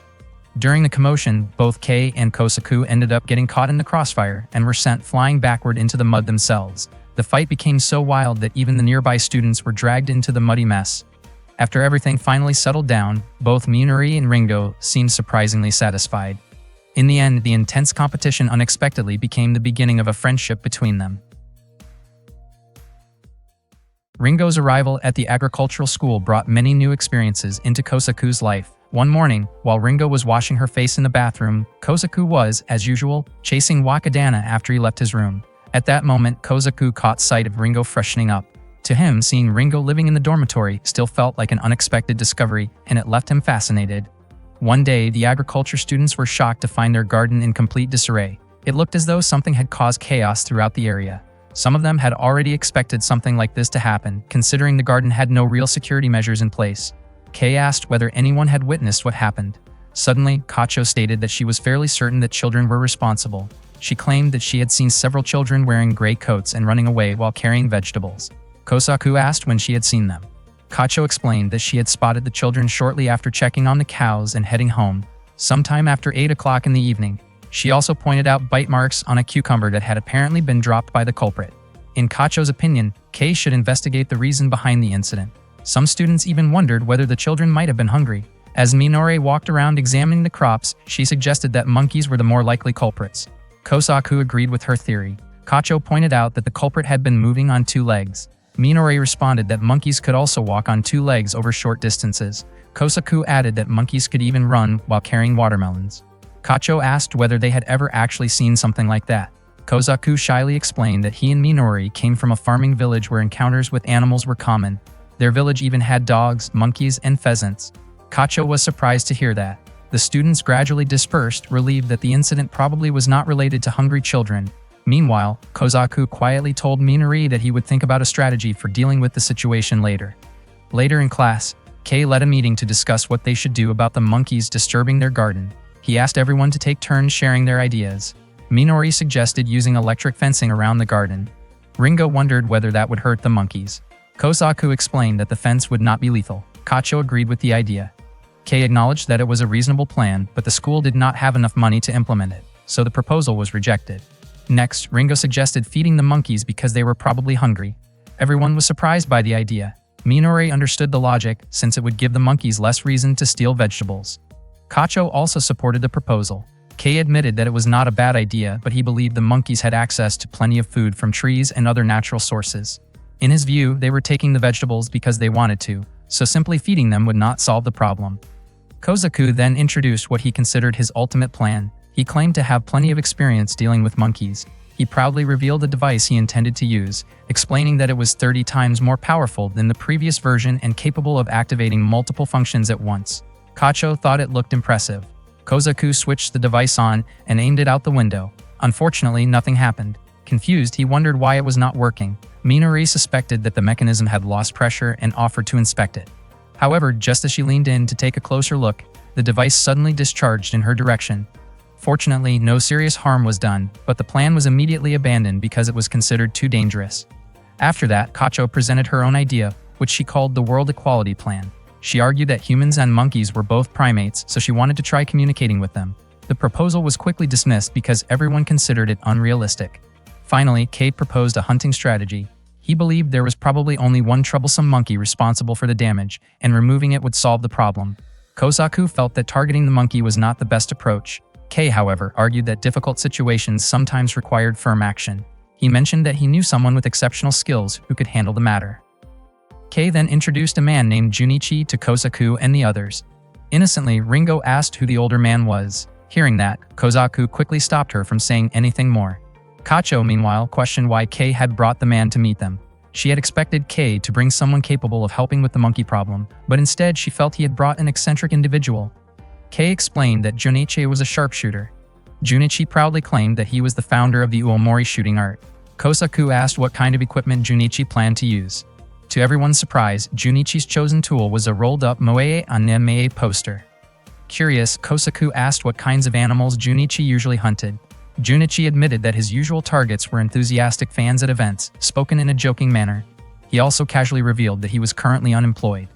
During the commotion, both Kei and Kozaku ended up getting caught in the crossfire and were sent flying backward into the mud themselves. The fight became so wild that even the nearby students were dragged into the muddy mess. After everything finally settled down, both Minori and Ringo seemed surprisingly satisfied. In the end, the intense competition unexpectedly became the beginning of a friendship between them. Ringo's arrival at the agricultural school brought many new experiences into Kozaku's life. One morning, while Ringo was washing her face in the bathroom, Kozaku was, as usual, chasing Wakadana after he left his room. At that moment, Kozaku caught sight of Ringo freshening up. To him, seeing Ringo living in the dormitory still felt like an unexpected discovery, and it left him fascinated. One day, the agriculture students were shocked to find their garden in complete disarray. It looked as though something had caused chaos throughout the area. Some of them had already expected something like this to happen, considering the garden had no real security measures in place. Kei asked whether anyone had witnessed what happened. Suddenly, Kacho stated that she was fairly certain that children were responsible. She claimed that she had seen several children wearing gray coats and running away while carrying vegetables. Kozaku asked when she had seen them. Kacho explained that she had spotted the children shortly after checking on the cows and heading home, sometime after 8 o'clock in the evening. She also pointed out bite marks on a cucumber that had apparently been dropped by the culprit. In Kacho's opinion, Kei should investigate the reason behind the incident. Some students even wondered whether the children might have been hungry. As Minori walked around examining the crops, she suggested that monkeys were the more likely culprits. Kozaku agreed with her theory. Kacho pointed out that the culprit had been moving on 2 legs. Minori responded that monkeys could also walk on 2 legs over short distances. Kozaku added that monkeys could even run while carrying watermelons. Kacho asked whether they had ever actually seen something like that. Kozaku shyly explained that he and Minori came from a farming village where encounters with animals were common. Their village even had dogs, monkeys, and pheasants. Kacho was surprised to hear that. The students gradually dispersed, relieved that the incident probably was not related to hungry children. Meanwhile, Kozaku quietly told Minori that he would think about a strategy for dealing with the situation later. Later in class, Kei led a meeting to discuss what they should do about the monkeys disturbing their garden. He asked everyone to take turns sharing their ideas. Minori suggested using electric fencing around the garden. Ringo wondered whether that would hurt the monkeys. Kozaku explained that the fence would not be lethal. Kacho agreed with the idea. Kei acknowledged that it was a reasonable plan, but the school did not have enough money to implement it, so the proposal was rejected. Next, Ringo suggested feeding the monkeys because they were probably hungry. Everyone was surprised by the idea. Minori understood the logic, since it would give the monkeys less reason to steal vegetables. Kacho also supported the proposal. Kei admitted that it was not a bad idea, but he believed the monkeys had access to plenty of food from trees and other natural sources. In his view, they were taking the vegetables because they wanted to, so simply feeding them would not solve the problem. Kozaku then introduced what he considered his ultimate plan. He claimed to have plenty of experience dealing with monkeys. He proudly revealed the device he intended to use, explaining that it was 30 times more powerful than the previous version and capable of activating multiple functions at once. Kacho thought it looked impressive. Kozaku switched the device on and aimed it out the window. Unfortunately, nothing happened. Confused, he wondered why it was not working. Minori suspected that the mechanism had lost pressure and offered to inspect it. However, just as she leaned in to take a closer look, the device suddenly discharged in her direction. Fortunately, no serious harm was done, but the plan was immediately abandoned because it was considered too dangerous. After that, Kacho presented her own idea, which she called the World Equality Plan. She argued that humans and monkeys were both primates, so she wanted to try communicating with them. The proposal was quickly dismissed because everyone considered it unrealistic. Finally, Kei proposed a hunting strategy. He believed there was probably only one troublesome monkey responsible for the damage, and removing it would solve the problem. Kozaku felt that targeting the monkey was not the best approach. Kei, however, argued that difficult situations sometimes required firm action. He mentioned that he knew someone with exceptional skills who could handle the matter. Kei then introduced a man named Junichi to Kozaku and the others. Innocently, Ringo asked who the older man was. Hearing that, Kozaku quickly stopped her from saying anything more. Kacho, meanwhile, questioned why Kei had brought the man to meet them. She had expected Kei to bring someone capable of helping with the monkey problem, but instead she felt he had brought an eccentric individual. Kei explained that Junichi was a sharpshooter. Junichi proudly claimed that he was the founder of the Uomori shooting art. Kozaku asked what kind of equipment Junichi planned to use. To everyone's surprise, Junichi's chosen tool was a rolled-up Moe Anime poster. Curious, Kozaku asked what kinds of animals Junichi usually hunted. Junichi admitted that his usual targets were enthusiastic fans at events, spoken in a joking manner. He also casually revealed that he was currently unemployed.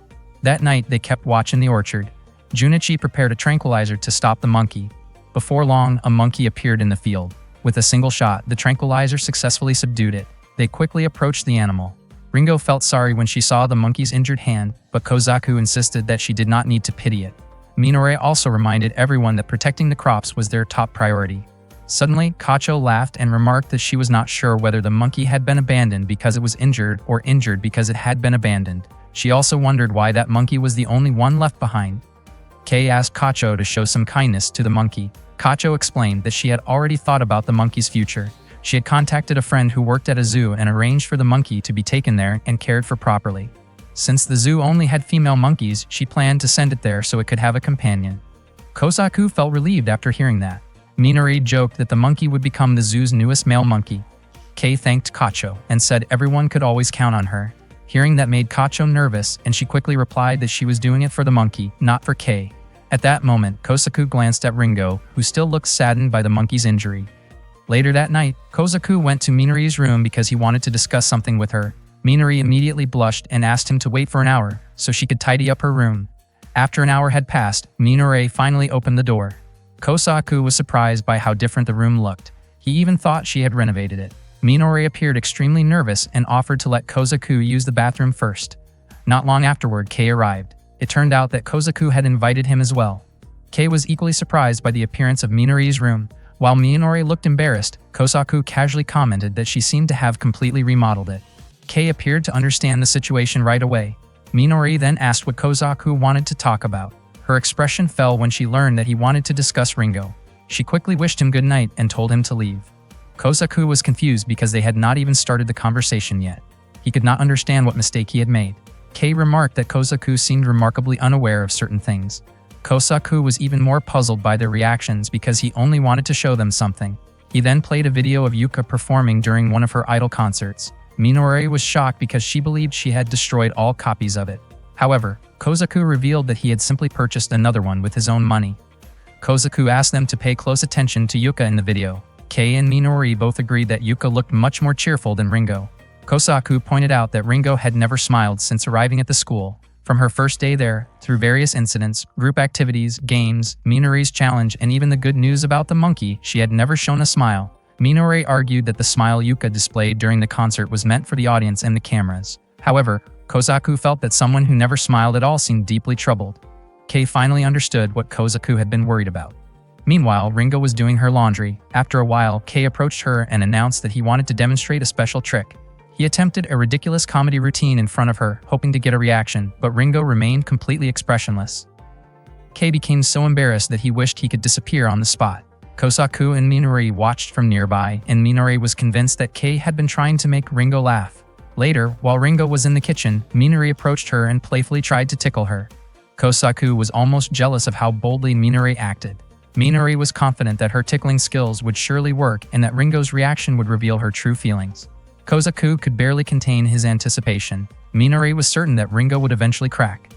That night, they kept watch in the orchard. Junichi prepared a tranquilizer to stop the monkey. Before long, a monkey appeared in the field. With a single shot, the tranquilizer successfully subdued it. They quickly approached the animal. Ringo felt sorry when she saw the monkey's injured hand, but Kozaku insisted that she did not need to pity it. Minori also reminded everyone that protecting the crops was their top priority. Suddenly, Kacho laughed and remarked that she was not sure whether the monkey had been abandoned because it was injured or injured because it had been abandoned. She also wondered why that monkey was the only one left behind. Kei asked Kacho to show some kindness to the monkey. Kacho explained that she had already thought about the monkey's future. She had contacted a friend who worked at a zoo and arranged for the monkey to be taken there and cared for properly. Since the zoo only had female monkeys, she planned to send it there so it could have a companion. Kozaku felt relieved after hearing that. Minori joked that the monkey would become the zoo's newest male monkey. Kei thanked Kacho and said everyone could always count on her. Hearing that made Kacho nervous, and she quickly replied that she was doing it for the monkey, not for Kei. At that moment, Kozaku glanced at Ringo, who still looked saddened by the monkey's injury. Later that night, Kozaku went to Minori's room because he wanted to discuss something with her. Minori immediately blushed and asked him to wait for an hour so she could tidy up her room. After an hour had passed, Minori finally opened the door. Kozaku was surprised by how different the room looked. He even thought she had renovated it. Minori appeared extremely nervous and offered to let Kozaku use the bathroom first. Not long afterward, Kei arrived. It turned out that Kozaku had invited him as well. Kei was equally surprised by the appearance of Minori's room. While Minori looked embarrassed, Kozaku casually commented that she seemed to have completely remodeled it. Kei appeared to understand the situation right away. Minori then asked what Kozaku wanted to talk about. Her expression fell when she learned that he wanted to discuss Ringo. She quickly wished him good night and told him to leave. Kozaku was confused because they had not even started the conversation yet. He could not understand what mistake he had made. Kei remarked that Kozaku seemed remarkably unaware of certain things. Kozaku was even more puzzled by their reactions because he only wanted to show them something. He then played a video of Yuka performing during one of her idol concerts. Minori was shocked because she believed she had destroyed all copies of it. However, Kozaku revealed that he had simply purchased another one with his own money. Kozaku asked them to pay close attention to Yuka in the video. Kei and Minori both agreed that Yuka looked much more cheerful than Ringo. Kozaku pointed out that Ringo had never smiled since arriving at the school. From her first day there, through various incidents, group activities, games, Minori's challenge, and even the good news about the monkey, she had never shown a smile. Minori argued that the smile Yuka displayed during the concert was meant for the audience and the cameras. However, Kozaku felt that someone who never smiled at all seemed deeply troubled. Kei finally understood what Kozaku had been worried about. Meanwhile, Ringo was doing her laundry. After a while, Kei approached her and announced that he wanted to demonstrate a special trick. He attempted a ridiculous comedy routine in front of her, hoping to get a reaction, but Ringo remained completely expressionless. Kei became so embarrassed that he wished he could disappear on the spot. Kozaku and Minori watched from nearby, and Minori was convinced that Kei had been trying to make Ringo laugh. Later, while Ringo was in the kitchen, Minori approached her and playfully tried to tickle her. Kozaku was almost jealous of how boldly Minori acted. Minori was confident that her tickling skills would surely work and that Ringo's reaction would reveal her true feelings. Kozaku could barely contain his anticipation. Minori was certain that Ringo would eventually crack.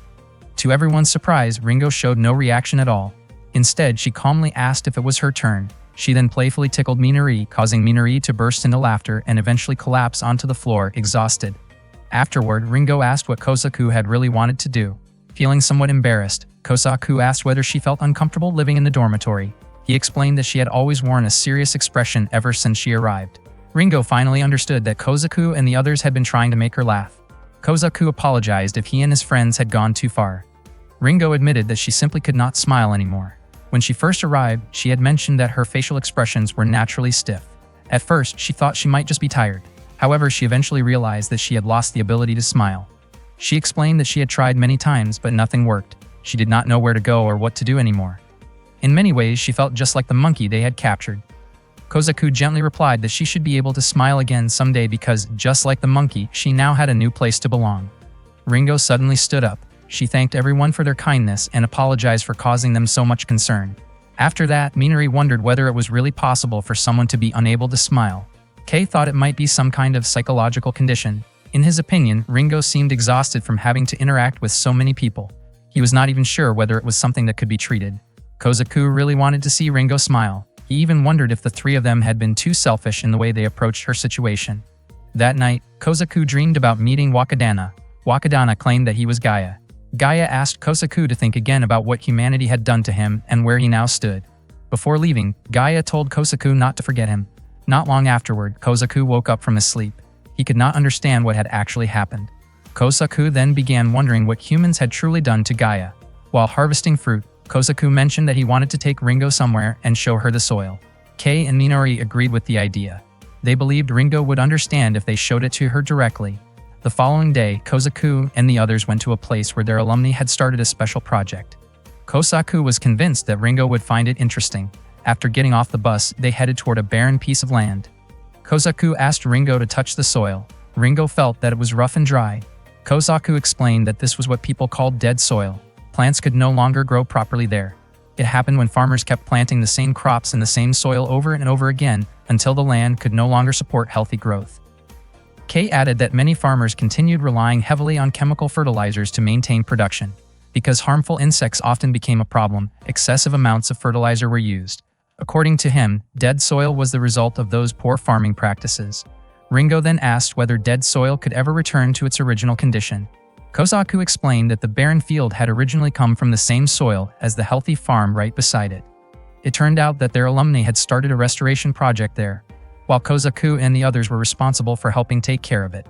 To everyone's surprise, Ringo showed no reaction at all. Instead, she calmly asked if it was her turn. She then playfully tickled Minori, causing Minori to burst into laughter and eventually collapse onto the floor, exhausted. Afterward, Ringo asked what Kozaku had really wanted to do. Feeling somewhat embarrassed, Kozaku asked whether she felt uncomfortable living in the dormitory. He explained that she had always worn a serious expression ever since she arrived. Ringo finally understood that Kozaku and the others had been trying to make her laugh. Kozaku apologized if he and his friends had gone too far. Ringo admitted that she simply could not smile anymore. When she first arrived, she had mentioned that her facial expressions were naturally stiff. At first, she thought she might just be tired. However, she eventually realized that she had lost the ability to smile. She explained that she had tried many times, but nothing worked. She did not know where to go or what to do anymore. In many ways, she felt just like the monkey they had captured. Kozaku gently replied that she should be able to smile again someday because, just like the monkey, she now had a new place to belong. Ringo suddenly stood up. She thanked everyone for their kindness and apologized for causing them so much concern. After that, Minori wondered whether it was really possible for someone to be unable to smile. Kei thought it might be some kind of psychological condition. In his opinion, Ringo seemed exhausted from having to interact with so many people. He was not even sure whether it was something that could be treated. Kozaku really wanted to see Ringo smile. He even wondered if the three of them had been too selfish in the way they approached her situation. That night, Kozaku dreamed about meeting Wakadana. Wakadana claimed that he was Gaia. Gaia asked Kozaku to think again about what humanity had done to him and where he now stood. Before leaving, Gaia told Kozaku not to forget him. Not long afterward, Kozaku woke up from his sleep. He could not understand what had actually happened. Kozaku then began wondering what humans had truly done to Gaia. While harvesting fruit, Kozaku mentioned that he wanted to take Ringo somewhere and show her the soil. Kei and Minori agreed with the idea. They believed Ringo would understand if they showed it to her directly. The following day, Kozaku and the others went to a place where their alumni had started a special project. Kozaku was convinced that Ringo would find it interesting. After getting off the bus, they headed toward a barren piece of land. Kozaku asked Ringo to touch the soil. Ringo felt that it was rough and dry. Kozaku explained that this was what people called dead soil. Plants could no longer grow properly there. It happened when farmers kept planting the same crops in the same soil over and over again until the land could no longer support healthy growth. Kei added that many farmers continued relying heavily on chemical fertilizers to maintain production. Because harmful insects often became a problem, excessive amounts of fertilizer were used. According to him, dead soil was the result of those poor farming practices. Ringo then asked whether dead soil could ever return to its original condition. Kozaku explained that the barren field had originally come from the same soil as the healthy farm right beside it. It turned out that their alumni had started a restoration project there, while Kozaku and the others were responsible for helping take care of it.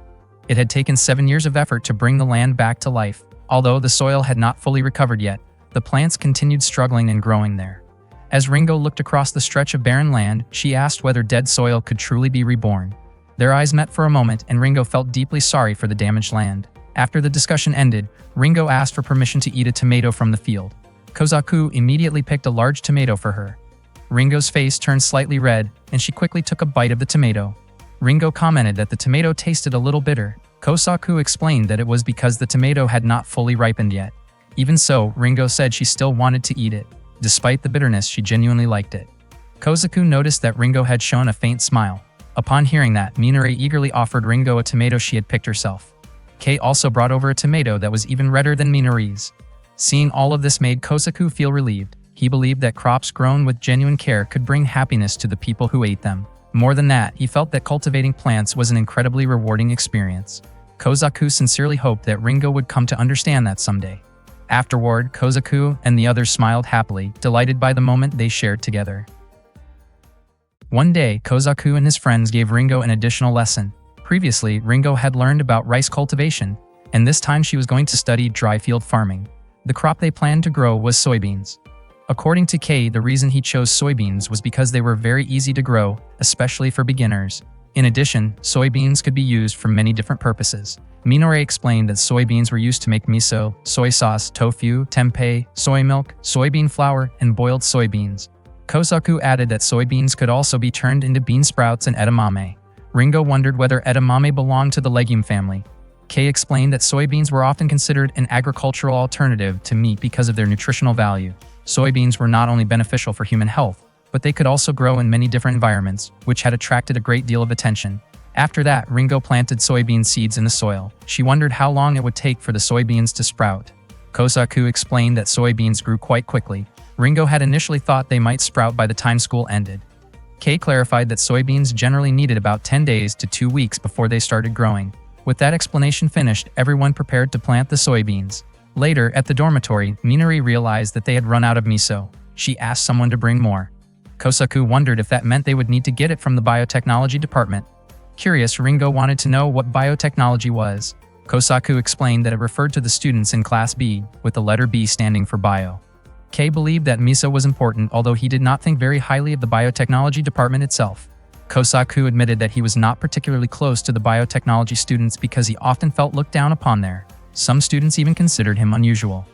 It had taken 7 years of effort to bring the land back to life. Although the soil had not fully recovered yet, the plants continued struggling and growing there. As Ringo looked across the stretch of barren land, she asked whether dead soil could truly be reborn. Their eyes met for a moment, and Ringo felt deeply sorry for the damaged land. After the discussion ended, Ringo asked for permission to eat a tomato from the field. Kozaku immediately picked a large tomato for her. Ringo's face turned slightly red, and she quickly took a bite of the tomato. Ringo commented that the tomato tasted a little bitter. Kozaku explained that it was because the tomato had not fully ripened yet. Even so, Ringo said she still wanted to eat it. Despite the bitterness, she genuinely liked it. Kozaku noticed that Ringo had shown a faint smile. Upon hearing that, Minori eagerly offered Ringo a tomato she had picked herself. Kei also brought over a tomato that was even redder than Minori's. Seeing all of this made Kozaku feel relieved. He believed that crops grown with genuine care could bring happiness to the people who ate them. More than that, he felt that cultivating plants was an incredibly rewarding experience. Kozaku sincerely hoped that Ringo would come to understand that someday. Afterward, Kozaku and the others smiled happily, delighted by the moment they shared together. One day, Kozaku and his friends gave Ringo an additional lesson. Previously, Ringo had learned about rice cultivation, and this time she was going to study dry field farming. The crop they planned to grow was soybeans. According to Kei, the reason he chose soybeans was because they were very easy to grow, especially for beginners. In addition, soybeans could be used for many different purposes. Minori explained that soybeans were used to make miso, soy sauce, tofu, tempeh, soy milk, soybean flour, and boiled soybeans. Kozaku added that soybeans could also be turned into bean sprouts and edamame. Ringo wondered whether edamame belonged to the legume family. Kei explained that soybeans were often considered an agricultural alternative to meat because of their nutritional value. Soybeans were not only beneficial for human health, but they could also grow in many different environments, which had attracted a great deal of attention. After that, Ringo planted soybean seeds in the soil. She wondered how long it would take for the soybeans to sprout. Kozaku explained that soybeans grew quite quickly. Ringo had initially thought they might sprout by the time school ended. Kei clarified that soybeans generally needed about 10 days to 2 weeks before they started growing. With that explanation finished, everyone prepared to plant the soybeans. Later, at the dormitory, Minori realized that they had run out of miso. She asked someone to bring more. Kozaku wondered if that meant they would need to get it from the biotechnology department. Curious, Ringo wanted to know what biotechnology was. Kozaku explained that it referred to the students in Class B, with the letter B standing for bio. Kei believed that miso was important, although he did not think very highly of the biotechnology department itself. Kozaku admitted that he was not particularly close to the biotechnology students because he often felt looked down upon there. Some students even considered him unusual.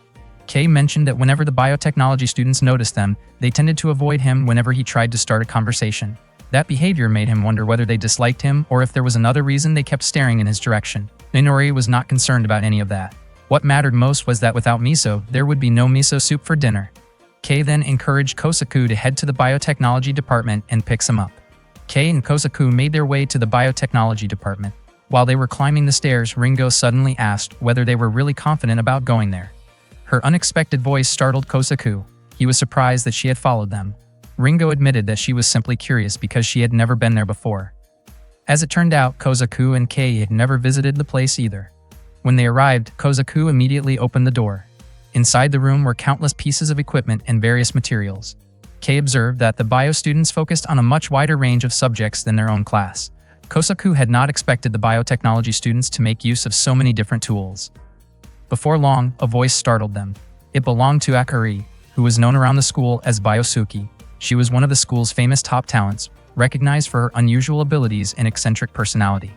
Kei mentioned that whenever the biotechnology students noticed them, they tended to avoid him whenever he tried to start a conversation. That behavior made him wonder whether they disliked him or if there was another reason they kept staring in his direction. Minori was not concerned about any of that. What mattered most was that without miso, there would be no miso soup for dinner. Kei then encouraged Kozaku to head to the biotechnology department and pick some up. Kei and Kozaku made their way to the biotechnology department. While they were climbing the stairs, Ringo suddenly asked whether they were really confident about going there. Her unexpected voice startled Kozaku. He was surprised that she had followed them. Ringo admitted that she was simply curious because she had never been there before. As it turned out, Kozaku and Kei had never visited the place either. When they arrived, Kozaku immediately opened the door. Inside the room were countless pieces of equipment and various materials. Kei observed that the bio students focused on a much wider range of subjects than their own class. Kozaku had not expected the biotechnology students to make use of so many different tools. Before long, a voice startled them. It belonged to Akari, who was known around the school as Biosuke. She was one of the school's famous top talents, recognized for her unusual abilities and eccentric personality.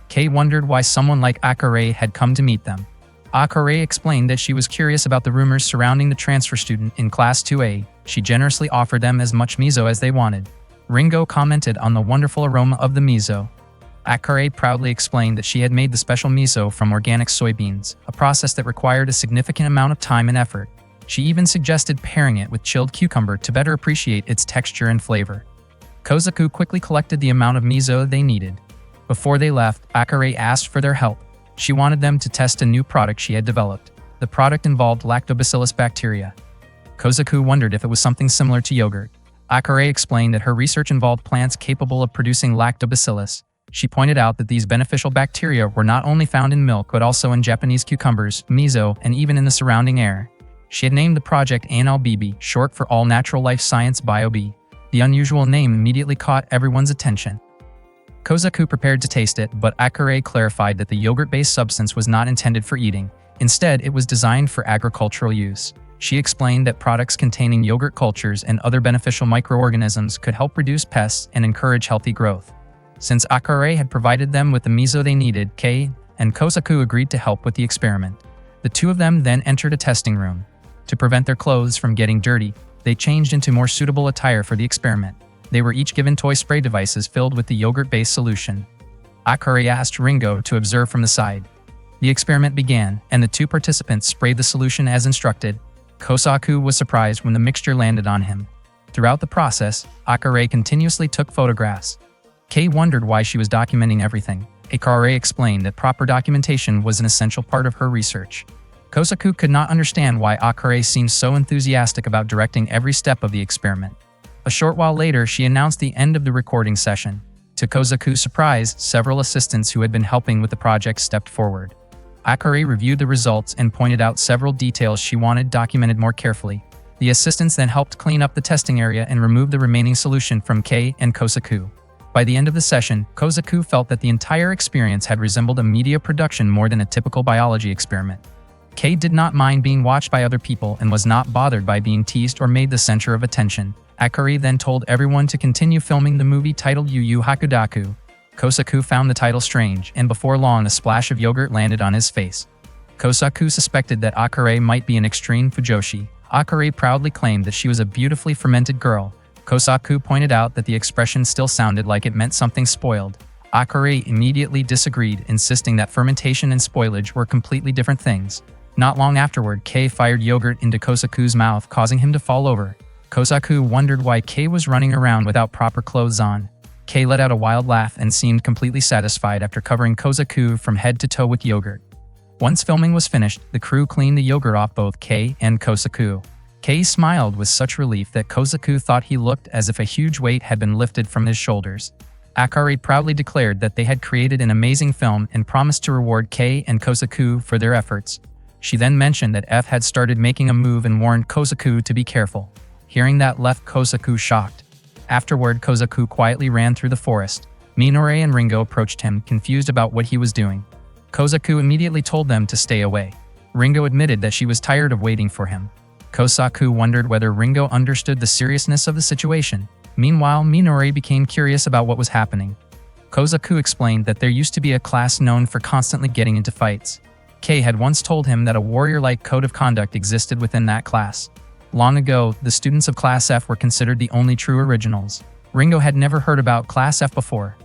Kei wondered why someone like Akari had come to meet them. Akari explained that she was curious about the rumors surrounding the transfer student in Class 2A. She generously offered them as much miso as they wanted. Ringo commented on the wonderful aroma of the miso. Akari proudly explained that she had made the special miso from organic soybeans, a process that required a significant amount of time and effort. She even suggested pairing it with chilled cucumber to better appreciate its texture and flavor. Kozaku quickly collected the amount of miso they needed. Before they left, Akari asked for their help. She wanted them to test a new product she had developed. The product involved lactobacillus bacteria. Kozaku wondered if it was something similar to yogurt. Akari explained that her research involved plants capable of producing lactobacillus. She pointed out that these beneficial bacteria were not only found in milk but also in Japanese cucumbers, miso, and even in the surrounding air. She had named the project ANLBB, short for All Natural Life Science BioB. The unusual name immediately caught everyone's attention. Kozaku prepared to taste it, but Akari clarified that the yogurt-based substance was not intended for eating. Instead, it was designed for agricultural use. She explained that products containing yogurt cultures and other beneficial microorganisms could help reduce pests and encourage healthy growth. Since Akari had provided them with the miso they needed, Kei and Kozaku agreed to help with the experiment. The two of them then entered a testing room. To prevent their clothes from getting dirty, they changed into more suitable attire for the experiment. They were each given toy spray devices filled with the yogurt-based solution. Akari asked Ringo to observe from the side. The experiment began, and the two participants sprayed the solution as instructed. Kozaku was surprised when the mixture landed on him. Throughout the process, Akare continuously took photographs. Kei wondered why she was documenting everything. Akare explained that proper documentation was an essential part of her research. Kosaku could not understand why Akare seemed so enthusiastic about directing every step of the experiment. A short while later, she announced the end of the recording session. To Kosaku's surprise, several assistants who had been helping with the project stepped forward. Akare reviewed the results and pointed out several details she wanted documented more carefully. The assistants then helped clean up the testing area and remove the remaining solution from Kei and Kosaku. By the end of the session, Kosaku felt that the entire experience had resembled a media production more than a typical biology experiment. Kei did not mind being watched by other people and was not bothered by being teased or made the center of attention. Akare then told everyone to continue filming the movie titled Yu Yu Hakusho. Kosaku found the title strange, and before long a splash of yogurt landed on his face. Kosaku suspected that Akare might be an extreme fujoshi. Akare proudly claimed that she was a beautifully fermented girl. Kosaku pointed out that the expression still sounded like it meant something spoiled. Akare immediately disagreed, insisting that fermentation and spoilage were completely different things. Not long afterward, Kei fired yogurt into Kosaku's mouth, causing him to fall over. Kosaku wondered why Kei was running around without proper clothes on. Kei let out a wild laugh and seemed completely satisfied after covering Kosaku from head to toe with yogurt. Once filming was finished, the crew cleaned the yogurt off both Kei and Kosaku. Kei smiled with such relief that Kosaku thought he looked as if a huge weight had been lifted from his shoulders. Akare proudly declared that they had created an amazing film and promised to reward Kei and Kosaku for their efforts. She then mentioned that F had started making a move and warned Kosaku to be careful. Hearing that left Kosaku shocked. Afterward, Kosaku quietly ran through the forest. Minori and Ringo approached him, confused about what he was doing. Kosaku immediately told them to stay away. Ringo admitted that she was tired of waiting for him. Kosaku wondered whether Ringo understood the seriousness of the situation. Meanwhile, Minori became curious about what was happening. Kosaku explained that there used to be a class known for constantly getting into fights. Kei had once told him that a warrior-like code of conduct existed within that class. Long ago, the students of Class F were considered the only true originals. Ringo had never heard about Class F before.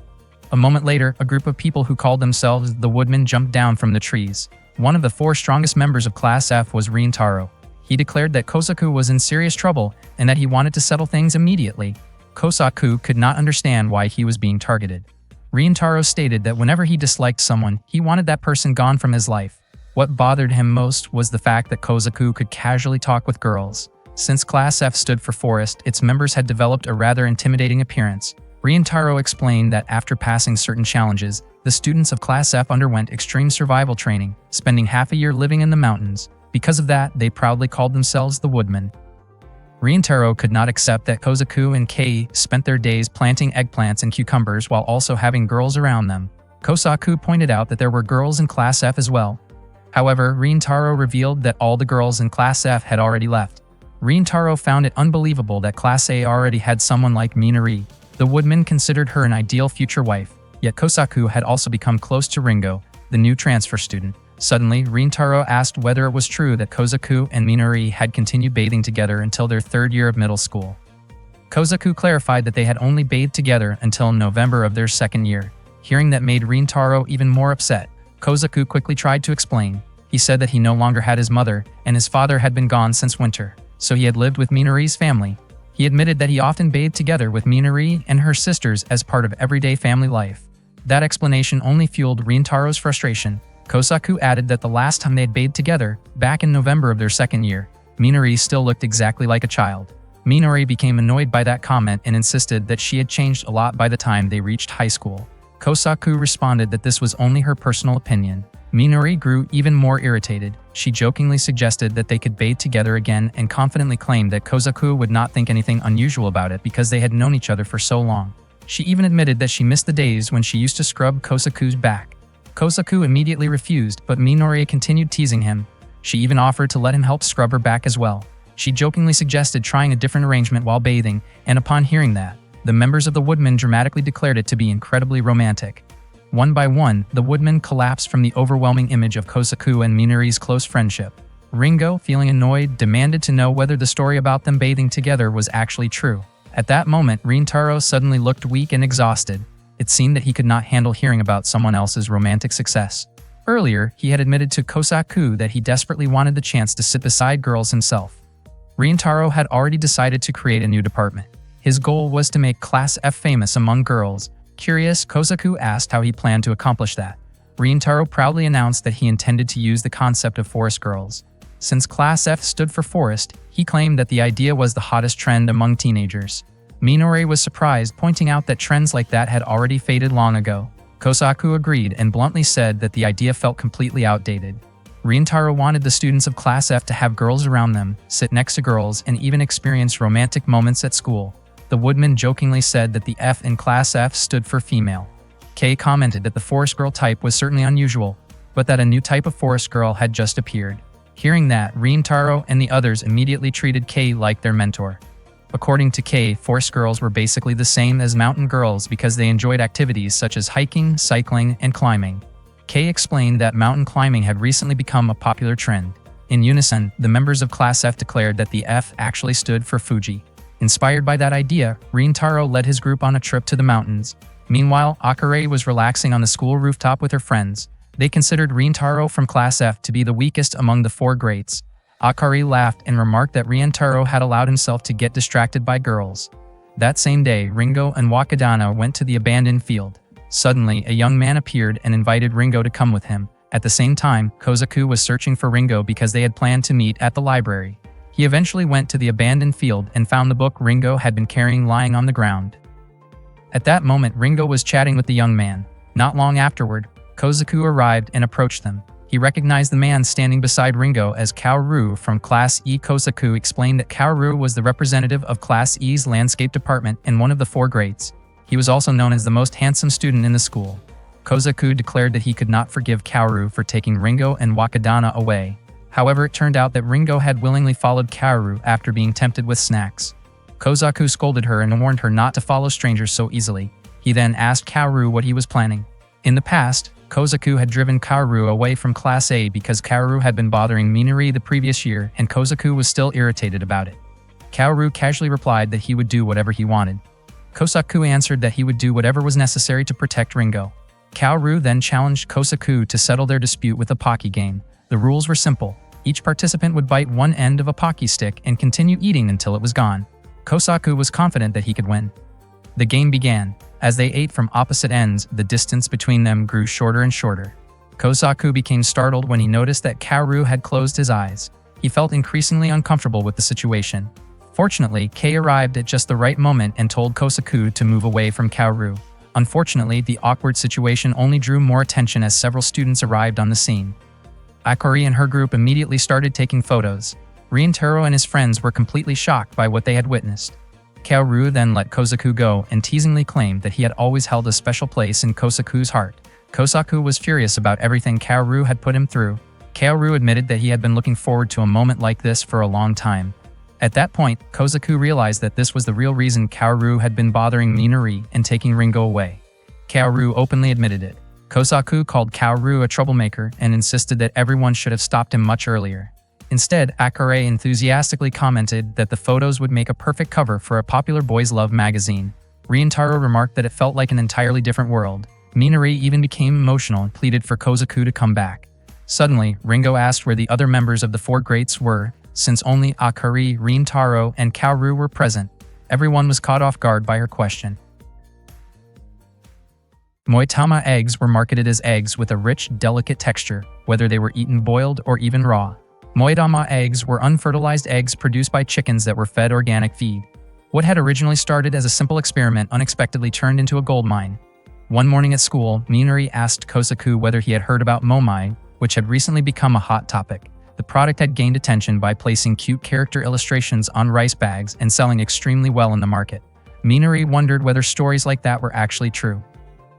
A moment later, a group of people who called themselves the Woodmen jumped down from the trees. One of the 4 strongest members of Class F was Rintaro. He declared that Kosaku was in serious trouble and that he wanted to settle things immediately. Kosaku could not understand why he was being targeted. Rintaro stated that whenever he disliked someone, he wanted that person gone from his life. What bothered him most was the fact that Kosaku could casually talk with girls. Since Class F stood for forest, its members had developed a rather intimidating appearance. Rintaro explained that after passing certain challenges, the students of Class F underwent extreme survival training, spending half a year living in the mountains. Because of that, they proudly called themselves the Woodmen. Rintaro could not accept that Kosaku and Kei spent their days planting eggplants and cucumbers while also having girls around them. Kosaku pointed out that there were girls in Class F as well. However, Rintaro revealed that all the girls in Class F had already left. Rintaro found it unbelievable that Class A already had someone like Minori. The Woodmen considered her an ideal future wife, yet Kosaku had also become close to Ringo, the new transfer student. Suddenly, Rintaro asked whether it was true that Kosaku and Minori had continued bathing together until their 3rd year of middle school. Kosaku clarified that they had only bathed together until November of their 2nd year. Hearing that made Rintaro even more upset. Kosaku quickly tried to explain. He said that he no longer had his mother, and his father had been gone since winter, so he had lived with Minori's family. He admitted that he often bathed together with Minori and her sisters as part of everyday family life. That explanation only fueled Rintaro's frustration. Kosaku added that the last time they had bathed together, back in November of their 2nd year, Minori still looked exactly like a child. Minori became annoyed by that comment and insisted that she had changed a lot by the time they reached high school. Kosaku responded that this was only her personal opinion. Minori grew even more irritated. She jokingly suggested that they could bathe together again and confidently claimed that Kosaku would not think anything unusual about it because they had known each other for so long. She even admitted that she missed the days when she used to scrub Kosaku's back. Kosaku immediately refused, but Minori continued teasing him. She even offered to let him help scrub her back as well. She jokingly suggested trying a different arrangement while bathing, and upon hearing that, the members of the Woodmen dramatically declared it to be incredibly romantic. One by one, the Woodmen collapsed from the overwhelming image of Kosaku and Minori's close friendship. Ringo, feeling annoyed, demanded to know whether the story about them bathing together was actually true. At that moment, Rintaro suddenly looked weak and exhausted. It seemed that he could not handle hearing about someone else's romantic success. Earlier, he had admitted to Kosaku that he desperately wanted the chance to sit beside girls himself. Rientaro had already decided to create a new department. His goal was to make Class F famous among girls. Curious, Kozaku asked how he planned to accomplish that. Rientaro proudly announced that he intended to use the concept of forest girls. Since Class F stood for forest, he claimed that the idea was the hottest trend among teenagers. Minori was surprised, pointing out that trends like that had already faded long ago. Kozaku agreed and bluntly said that the idea felt completely outdated. Rientaro wanted the students of Class F to have girls around them, sit next to girls, and even experience romantic moments at school. The woodman jokingly said that the F in Class F stood for female. Kei commented that the forest girl type was certainly unusual, but that a new type of forest girl had just appeared. Hearing that, Rientaro and the others immediately treated Kei like their mentor. According to Kei, forest girls were basically the same as mountain girls because they enjoyed activities such as hiking, cycling, and climbing. Kei explained that mountain climbing had recently become a popular trend. In unison, the members of Class F declared that the F actually stood for Fuji. Inspired by that idea, Rientaro led his group on a trip to the mountains. Meanwhile, Akare was relaxing on the school rooftop with her friends. They considered Rientaro from Class F to be the weakest among the four greats. Akari laughed and remarked that Rientaro had allowed himself to get distracted by girls. That same day, Ringo and Wakadana went to the abandoned field. Suddenly, a young man appeared and invited Ringo to come with him. At the same time, Kozaku was searching for Ringo because they had planned to meet at the library. He eventually went to the abandoned field and found the book Ringo had been carrying lying on the ground. At that moment, Ringo was chatting with the young man. Not long afterward, Kozaku arrived and approached them. He recognized the man standing beside Ringo as Kaoru from Class E. Kozaku explained that Kaoru was the representative of Class E's landscape department and one of the four greats. He was also known as the most handsome student in the school. Kozaku declared that he could not forgive Kaoru for taking Ringo and Wakadana away. However, it turned out that Ringo had willingly followed Kaoru after being tempted with snacks. Kozaku scolded her and warned her not to follow strangers so easily. He then asked Kaoru what he was planning. In the past, Kozaku had driven Kaoru away from Class A because Kaoru had been bothering Minori the previous year and Kozaku was still irritated about it. Kaoru casually replied that he would do whatever he wanted. Kozaku answered that he would do whatever was necessary to protect Ringo. Kaoru then challenged Kozaku to settle their dispute with a Pocky game. The rules were simple. Each participant would bite one end of a Pocky stick and continue eating until it was gone. Kozaku was confident that he could win. The game began. As they ate from opposite ends, the distance between them grew shorter and shorter. Kozaku became startled when he noticed that Kaoru had closed his eyes. He felt increasingly uncomfortable with the situation. Fortunately, Kei arrived at just the right moment and told Kozaku to move away from Kaoru. Unfortunately, the awkward situation only drew more attention as several students arrived on the scene. Akari and her group immediately started taking photos. Rientaro and his friends were completely shocked by what they had witnessed. Kaoru then let Kozaku go and teasingly claimed that he had always held a special place in Kozaku's heart. Kozaku was furious about everything Kaoru had put him through. Kaoru admitted that he had been looking forward to a moment like this for a long time. At that point, Kozaku realized that this was the real reason Kaoru had been bothering Minori and taking Ringo away. Kaoru openly admitted it. Kozaku called Kaoru a troublemaker and insisted that everyone should have stopped him much earlier. Instead, Akare enthusiastically commented that the photos would make a perfect cover for a popular boys' love magazine. Rientaro remarked that it felt like an entirely different world. Minori even became emotional and pleaded for Kozaku to come back. Suddenly, Ringo asked where the other members of the four greats were, since only Akari, Rientaro, and Kaoru were present. Everyone was caught off guard by her question. Moitama eggs were marketed as eggs with a rich, delicate texture, whether they were eaten boiled or even raw. Moitama eggs were unfertilized eggs produced by chickens that were fed organic feed. What had originally started as a simple experiment unexpectedly turned into a goldmine. One morning at school, Minori asked Kozaku whether he had heard about Momai, which had recently become a hot topic. The product had gained attention by placing cute character illustrations on rice bags and selling extremely well in the market. Minori wondered whether stories like that were actually true.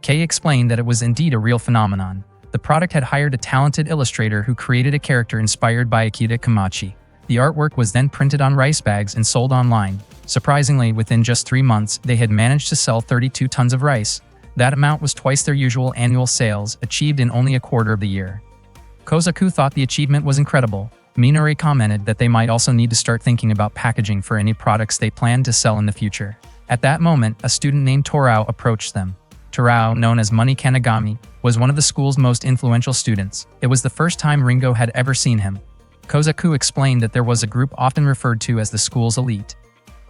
Kei explained that it was indeed a real phenomenon. The product had hired a talented illustrator who created a character inspired by Akira Kamachi. The artwork was then printed on rice bags and sold online. Surprisingly, within just 3 months, they had managed to sell 32 tons of rice. That amount was twice their usual annual sales, achieved in only a quarter of the year. Kozaku thought the achievement was incredible. Minori commented that they might also need to start thinking about packaging for any products they planned to sell in the future. At that moment, a student named Torao approached them. Torao, known as Money Kanagami, was one of the school's most influential students. It was the first time Ringo had ever seen him. Kozaku explained that there was a group often referred to as the school's elite.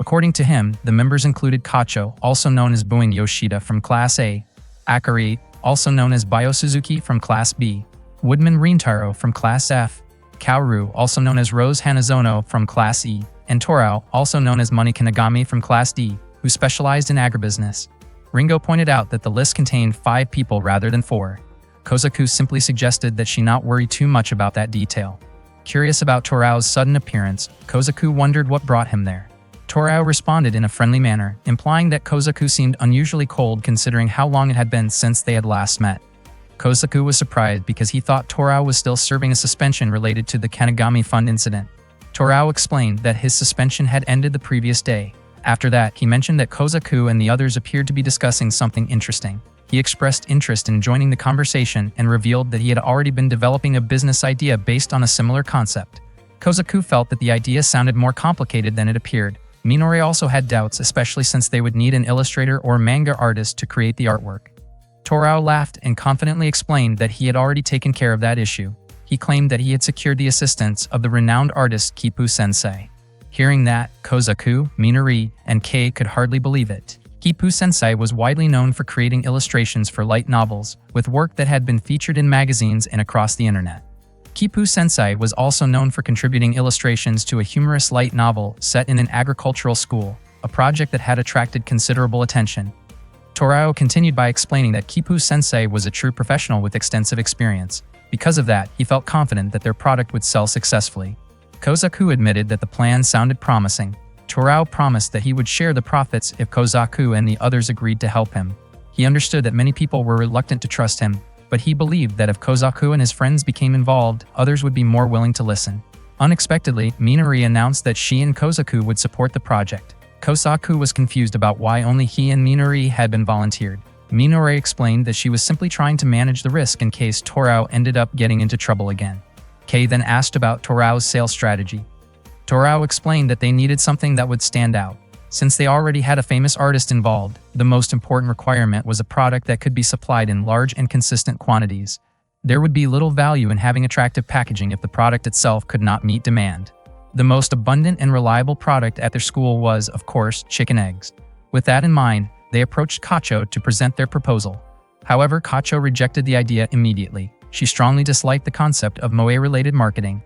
According to him, the members included Kacho, also known as Buin Yoshida from Class A, Akari, also known as Bio Suzuki from Class B, Woodman Rintaro from Class F, Kaoru, also known as Rose Hanazono from Class E, and Torao, also known as Moni Kanagami from Class D, who specialized in agribusiness. Ringo pointed out that the list contained 5 people rather than 4. Kozaku simply suggested that she not worry too much about that detail. Curious about Torao's sudden appearance, Kozaku wondered what brought him there. Torao responded in a friendly manner, implying that Kozaku seemed unusually cold considering how long it had been since they had last met. Kozaku was surprised because he thought Torao was still serving a suspension related to the Kanagami Fund incident. Torao explained that his suspension had ended the previous day. After that, he mentioned that Kozaku and the others appeared to be discussing something interesting. He expressed interest in joining the conversation and revealed that he had already been developing a business idea based on a similar concept. Kozaku felt that the idea sounded more complicated than it appeared. Minori also had doubts, especially since they would need an illustrator or manga artist to create the artwork. Torao laughed and confidently explained that he had already taken care of that issue. He claimed that he had secured the assistance of the renowned artist Kipu Sensei. Hearing that, Kozaku, Minori, and Kei could hardly believe it. Kipu Sensei was widely known for creating illustrations for light novels, with work that had been featured in magazines and across the internet. Kipu Sensei was also known for contributing illustrations to a humorous light novel set in an agricultural school, a project that had attracted considerable attention. Torao continued by explaining that Kipu Sensei was a true professional with extensive experience. Because of that, he felt confident that their product would sell successfully. Kozaku admitted that the plan sounded promising. Torao promised that he would share the profits if Kozaku and the others agreed to help him. He understood that many people were reluctant to trust him, but he believed that if Kozaku and his friends became involved, others would be more willing to listen. Unexpectedly, Minori announced that she and Kozaku would support the project. Kozaku was confused about why only he and Minori had been volunteered. Minori explained that she was simply trying to manage the risk in case Torao ended up getting into trouble again. Kei then asked about Torao's sales strategy. Torao explained that they needed something that would stand out. Since they already had a famous artist involved, the most important requirement was a product that could be supplied in large and consistent quantities. There would be little value in having attractive packaging if the product itself could not meet demand. The most abundant and reliable product at their school was, of course, chicken eggs. With that in mind, they approached Kacho to present their proposal. However, Kacho rejected the idea immediately. She strongly disliked the concept of moe-related marketing.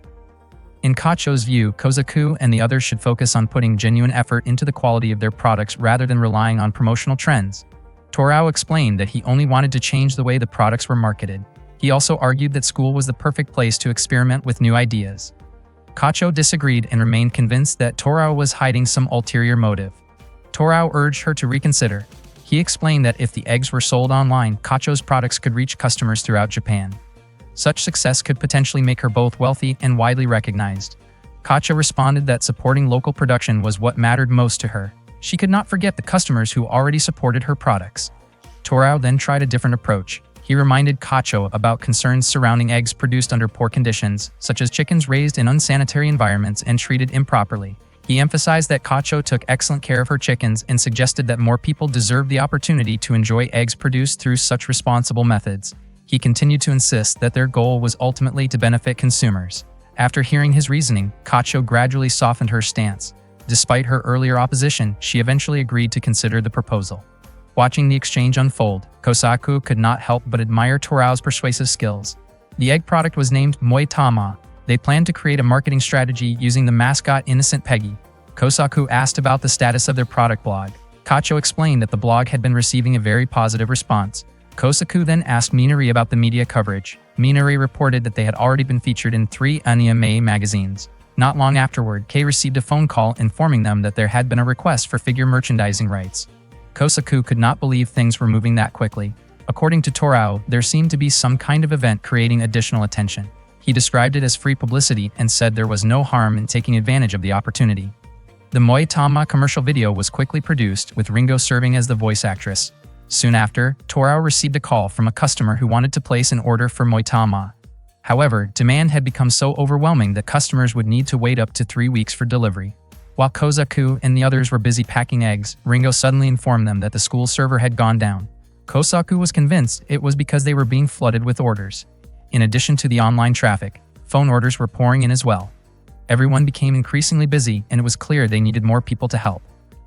In Kacho's view, Kozaku and the others should focus on putting genuine effort into the quality of their products rather than relying on promotional trends. Torao explained that he only wanted to change the way the products were marketed. He also argued that school was the perfect place to experiment with new ideas. Kacho disagreed and remained convinced that Torao was hiding some ulterior motive. Torao urged her to reconsider. He explained that if the eggs were sold online, Kacho's products could reach customers throughout Japan. Such success could potentially make her both wealthy and widely recognized. Kacho responded that supporting local production was what mattered most to her. She could not forget the customers who already supported her products. Torao then tried a different approach. He reminded Kacho about concerns surrounding eggs produced under poor conditions, such as chickens raised in unsanitary environments and treated improperly. He emphasized that Kacho took excellent care of her chickens and suggested that more people deserve the opportunity to enjoy eggs produced through such responsible methods. He continued to insist that their goal was ultimately to benefit consumers. After hearing his reasoning, Kacho gradually softened her stance. Despite her earlier opposition, she eventually agreed to consider the proposal. Watching the exchange unfold, Kozaku could not help but admire Torao's persuasive skills. The egg product was named Moitama. They planned to create a marketing strategy using the mascot Innocent Peggy. Kozaku asked about the status of their product blog. Kacho explained that the blog had been receiving a very positive response. Kozaku then asked Minori about the media coverage. Minori reported that they had already been featured in 3 anime magazines. Not long afterward, Kei received a phone call informing them that there had been a request for figure merchandising rights. Kozaku could not believe things were moving that quickly. According to Torao, there seemed to be some kind of event creating additional attention. He described it as free publicity and said there was no harm in taking advantage of the opportunity. The Moitama commercial video was quickly produced, with Ringo serving as the voice actress. Soon after, Torao received a call from a customer who wanted to place an order for Moitama. However, demand had become so overwhelming that customers would need to wait up to 3 weeks for delivery. While Kozaku and the others were busy packing eggs, Ringo suddenly informed them that the school server had gone down. Kozaku was convinced it was because they were being flooded with orders. In addition to the online traffic, phone orders were pouring in as well. Everyone became increasingly busy, and it was clear they needed more people to help.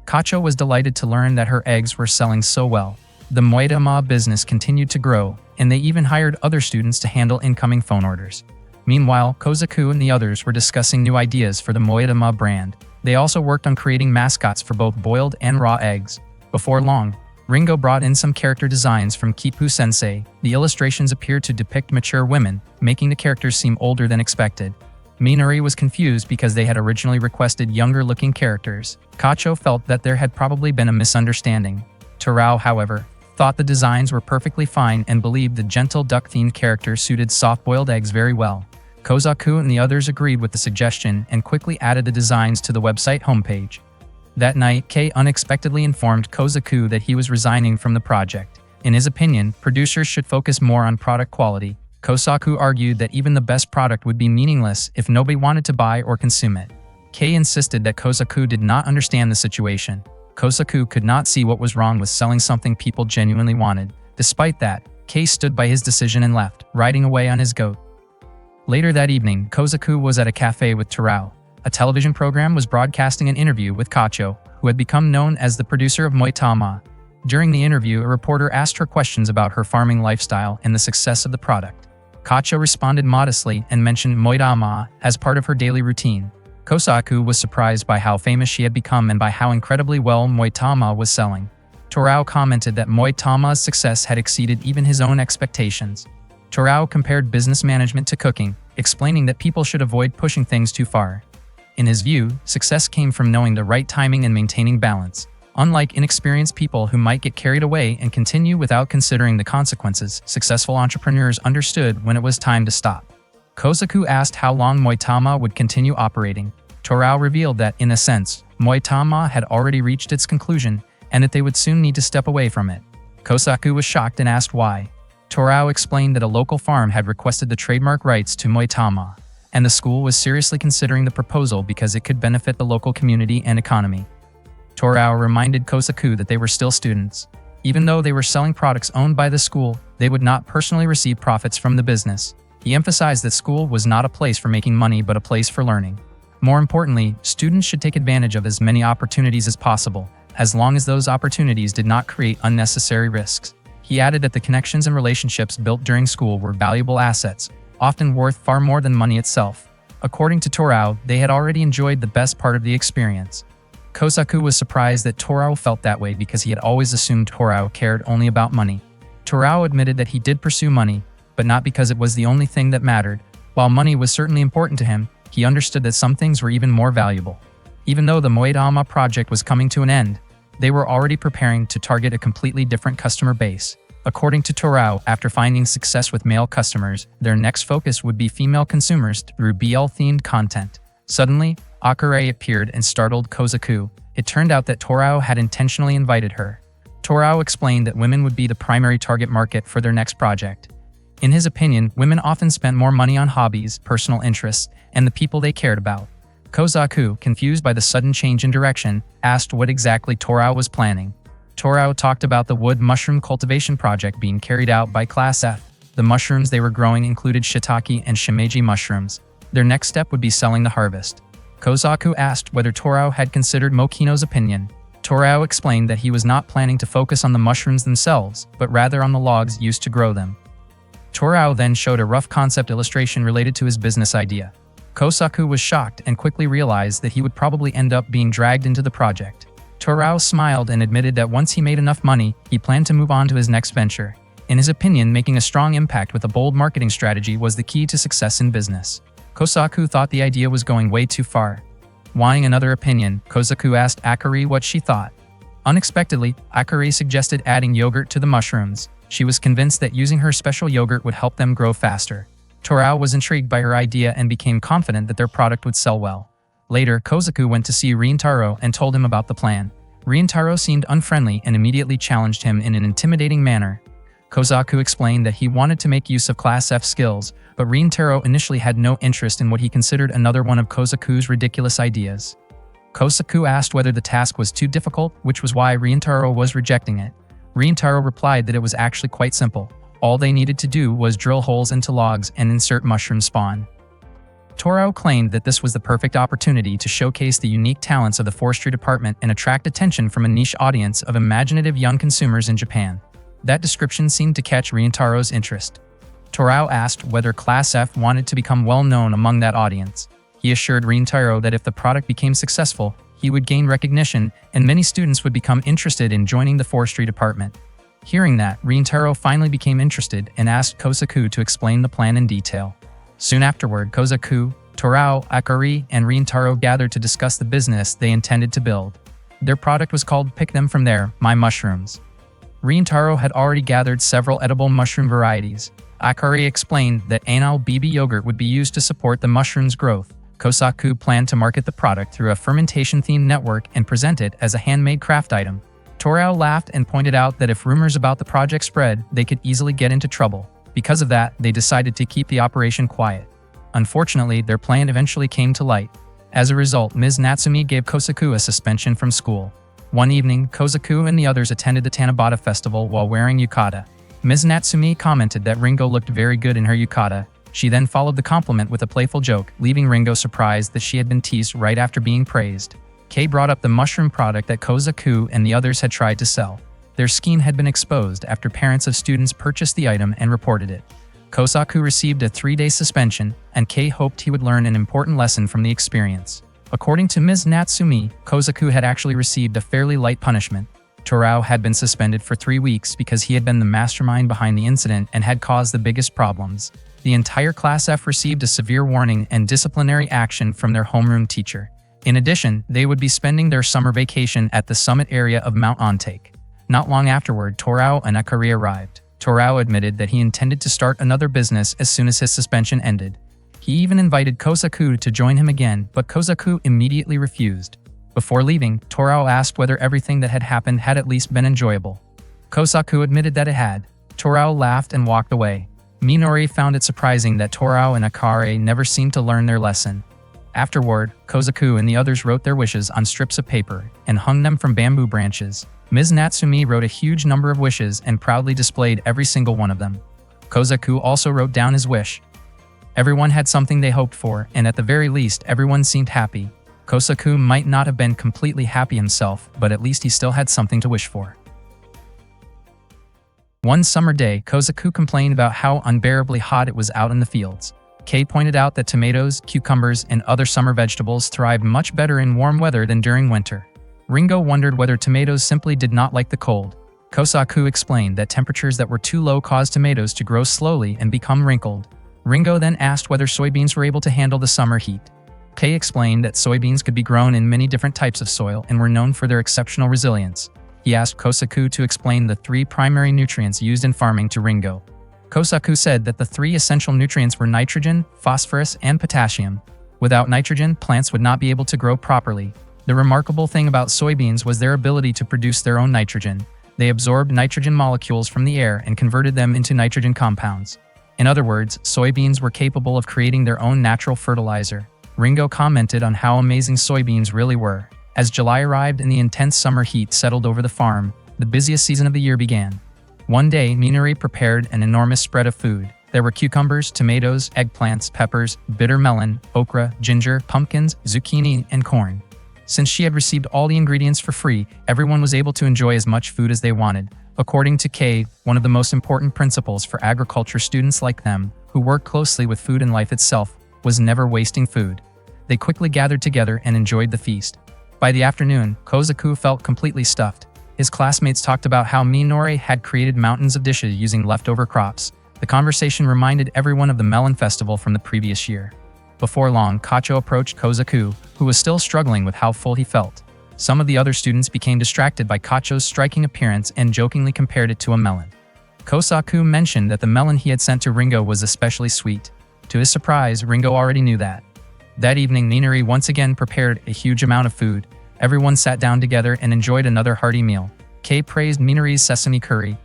Kacho was delighted to learn that her eggs were selling so well. The Moitama business continued to grow, and they even hired other students to handle incoming phone orders. Meanwhile, Kozaku and the others were discussing new ideas for the Moitama brand. They also worked on creating mascots for both boiled and raw eggs. Before long, Ringo brought in some character designs from Kipu Sensei. The illustrations appeared to depict mature women, making the characters seem older than expected. Minori was confused because they had originally requested younger-looking characters. Kacho felt that there had probably been a misunderstanding. Torao, however, thought the designs were perfectly fine and believed the gentle duck-themed character suited soft-boiled eggs very well. Kozaku and the others agreed with the suggestion and quickly added the designs to the website homepage. That night, Kei unexpectedly informed Kozaku that he was resigning from the project. In his opinion, producers should focus more on product quality. Kozaku argued that even the best product would be meaningless if nobody wanted to buy or consume it. Kei insisted that Kozaku did not understand the situation. Kozaku could not see what was wrong with selling something people genuinely wanted. Despite that, Kei stood by his decision and left, riding away on his goat. Later that evening, Kozaku was at a cafe with Torao. A television program was broadcasting an interview with Kacho, who had become known as the producer of Moitama. During the interview, a reporter asked her questions about her farming lifestyle and the success of the product. Kacho responded modestly and mentioned Moitama as part of her daily routine. Kozaku was surprised by how famous she had become and by how incredibly well Moitama was selling. Torao commented that Moitama's success had exceeded even his own expectations. Torao compared business management to cooking, explaining that people should avoid pushing things too far. In his view, success came from knowing the right timing and maintaining balance. Unlike inexperienced people who might get carried away and continue without considering the consequences, successful entrepreneurs understood when it was time to stop. Kozaku asked how long Moitama would continue operating. Torao revealed that, in a sense, Moitama had already reached its conclusion and that they would soon need to step away from it. Kozaku was shocked and asked why. Torao explained that a local farm had requested the trademark rights to Moitama, and the school was seriously considering the proposal because it could benefit the local community and economy. Torao reminded Kozaku that they were still students. Even though they were selling products owned by the school, they would not personally receive profits from the business. He emphasized that school was not a place for making money but a place for learning. More importantly, students should take advantage of as many opportunities as possible, as long as those opportunities did not create unnecessary risks. He added that the connections and relationships built during school were valuable assets, often worth far more than money itself. According to Torao, they had already enjoyed the best part of the experience. Kozaku was surprised that Torao felt that way because he had always assumed Torao cared only about money. Torao admitted that he did pursue money, but not because it was the only thing that mattered. While money was certainly important to him, he understood that some things were even more valuable. Even though the Moitama project was coming to an end, they were already preparing to target a completely different customer base. According to Torao, after finding success with male customers, their next focus would be female consumers through BL-themed content. Suddenly, Akare appeared and startled Kozaku. It turned out that Torao had intentionally invited her. Torao explained that women would be the primary target market for their next project. In his opinion, women often spent more money on hobbies, personal interests, and the people they cared about. Kozaku, confused by the sudden change in direction, asked what exactly Torao was planning. Torao talked about the wood mushroom cultivation project being carried out by Class F. The mushrooms they were growing included shiitake and shimeji mushrooms. Their next step would be selling the harvest. Kozaku asked whether Torao had considered Mokino's opinion. Torao explained that he was not planning to focus on the mushrooms themselves, but rather on the logs used to grow them. Torao then showed a rough concept illustration related to his business idea. Kozaku was shocked and quickly realized that he would probably end up being dragged into the project. Torao smiled and admitted that once he made enough money, he planned to move on to his next venture. In his opinion, making a strong impact with a bold marketing strategy was the key to success in business. Kozaku thought the idea was going way too far. Wanting another opinion, Kozaku asked Akari what she thought. Unexpectedly, Akari suggested adding yogurt to the mushrooms. She was convinced that using her special yogurt would help them grow faster. Torao was intrigued by her idea and became confident that their product would sell well. Later, Kozaku went to see Rintaro and told him about the plan. Rintaro seemed unfriendly and immediately challenged him in an intimidating manner. Kozaku explained that he wanted to make use of Class F skills, but Rintaro initially had no interest in what he considered another one of Kozaku's ridiculous ideas. Kozaku asked whether the task was too difficult, which was why Rintaro was rejecting it. Rintaro replied that it was actually quite simple. All they needed to do was drill holes into logs and insert mushroom spawn. Torao claimed that this was the perfect opportunity to showcase the unique talents of the forestry department and attract attention from a niche audience of imaginative young consumers in Japan. That description seemed to catch Reintaro's interest. Torao asked whether Class F wanted to become well-known among that audience. He assured Reintaro that if the product became successful, he would gain recognition and many students would become interested in joining the forestry department. Hearing that, Reintaro finally became interested and asked Kosaku to explain the plan in detail. Soon afterward, Kosaku, Torao, Akari, and Reintaro gathered to discuss the business they intended to build. Their product was called Pick Them From There, My Mushrooms. Reintaro had already gathered several edible mushroom varieties. Akari explained that anal BB yogurt would be used to support the mushroom's growth. Kosaku planned to market the product through a fermentation-themed network and present it as a handmade craft item. Torao laughed and pointed out that if rumors about the project spread, they could easily get into trouble. Because of that, they decided to keep the operation quiet. Unfortunately, their plan eventually came to light. As a result, Ms. Natsumi gave Kosaku a suspension from school. One evening, Kosaku and the others attended the Tanabata festival while wearing yukata. Ms. Natsumi commented that Ringo looked very good in her yukata. She then followed the compliment with a playful joke, leaving Ringo surprised that she had been teased right after being praised. Kei brought up the mushroom product that Kosaku and the others had tried to sell. Their scheme had been exposed after parents of students purchased the item and reported it. Kosaku received a 3-day suspension, and Kei hoped he would learn an important lesson from the experience. According to Ms. Natsumi, Kosaku had actually received a fairly light punishment. Torao had been suspended for 3 weeks because he had been the mastermind behind the incident and had caused the biggest problems. The entire Class F received a severe warning and disciplinary action from their homeroom teacher. In addition, they would be spending their summer vacation at the summit area of Mount Ontake. Not long afterward, Torao and Akari arrived. Torao admitted that he intended to start another business as soon as his suspension ended. He even invited Kosaku to join him again, but Kosaku immediately refused. Before leaving, Torao asked whether everything that had happened had at least been enjoyable. Kosaku admitted that it had. Torao laughed and walked away. Minori found it surprising that Torao and Akari never seemed to learn their lesson. Afterward, Kosaku and the others wrote their wishes on strips of paper and hung them from bamboo branches. Ms. Natsumi wrote a huge number of wishes and proudly displayed every single one of them. Kosaku also wrote down his wish. Everyone had something they hoped for, and at the very least, everyone seemed happy. Kosaku might not have been completely happy himself, but at least he still had something to wish for. One summer day, Kosaku complained about how unbearably hot it was out in the fields. Kei pointed out that tomatoes, cucumbers, and other summer vegetables thrived much better in warm weather than during winter. Ringo wondered whether tomatoes simply did not like the cold. Kosaku explained that temperatures that were too low caused tomatoes to grow slowly and become wrinkled. Ringo then asked whether soybeans were able to handle the summer heat. Kei explained that soybeans could be grown in many different types of soil and were known for their exceptional resilience. He asked Kosaku to explain the 3 primary nutrients used in farming to Ringo. Kosaku said that the 3 essential nutrients were nitrogen, phosphorus, and potassium. Without nitrogen, plants would not be able to grow properly. The remarkable thing about soybeans was their ability to produce their own nitrogen. They absorbed nitrogen molecules from the air and converted them into nitrogen compounds. In other words, soybeans were capable of creating their own natural fertilizer. Ringo commented on how amazing soybeans really were. As July arrived and the intense summer heat settled over the farm, the busiest season of the year began. One day, Minori prepared an enormous spread of food. There were cucumbers, tomatoes, eggplants, peppers, bitter melon, okra, ginger, pumpkins, zucchini, and corn. Since she had received all the ingredients for free, everyone was able to enjoy as much food as they wanted. According to Kei, one of the most important principles for agriculture students like them, who work closely with food and life itself, was never wasting food. They quickly gathered together and enjoyed the feast. By the afternoon, Kosaku felt completely stuffed. His classmates talked about how Minori had created mountains of dishes using leftover crops. The conversation reminded everyone of the melon festival from the previous year. Before long, Kacho approached Kosaku, who was still struggling with how full he felt. Some of the other students became distracted by Kacho's striking appearance and jokingly compared it to a melon. Kosaku mentioned that the melon he had sent to Ringo was especially sweet. To his surprise, Ringo already knew that. That evening, Minori once again prepared a huge amount of food. Everyone sat down together and enjoyed another hearty meal. Kei praised Minori's sesame curry.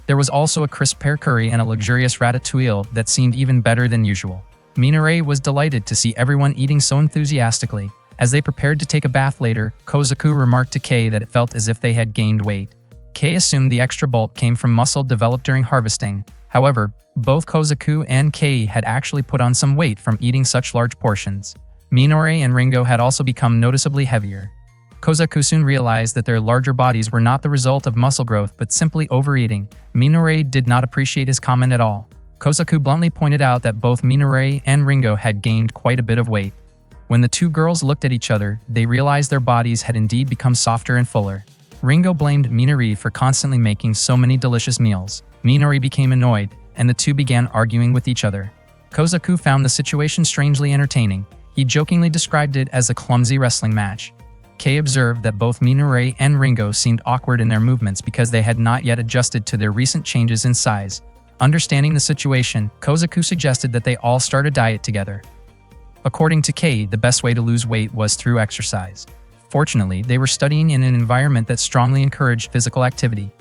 There was also a crisp pear curry and a luxurious ratatouille that seemed even better than usual. Minori was delighted to see everyone eating so enthusiastically. As they prepared to take a bath later, Kosaku remarked to Kei that it felt as if they had gained weight. Kei assumed the extra bulk came from muscle developed during harvesting. However, both Kozaku and Kei had actually put on some weight from eating such large portions. Minori and Ringo had also become noticeably heavier. Kozaku soon realized that their larger bodies were not the result of muscle growth but simply overeating. Minori did not appreciate his comment at all. Kozaku bluntly pointed out that both Minori and Ringo had gained quite a bit of weight. When the two girls looked at each other, they realized their bodies had indeed become softer and fuller. Ringo blamed Minori for constantly making so many delicious meals. Minori became annoyed, and the two began arguing with each other. Kozaku found the situation strangely entertaining. He jokingly described it as a clumsy wrestling match. Kei observed that both Minori and Ringo seemed awkward in their movements because they had not yet adjusted to their recent changes in size. Understanding the situation, Kozaku suggested that they all start a diet together. According to Kei, the best way to lose weight was through exercise. Fortunately, they were studying in an environment that strongly encouraged physical activity.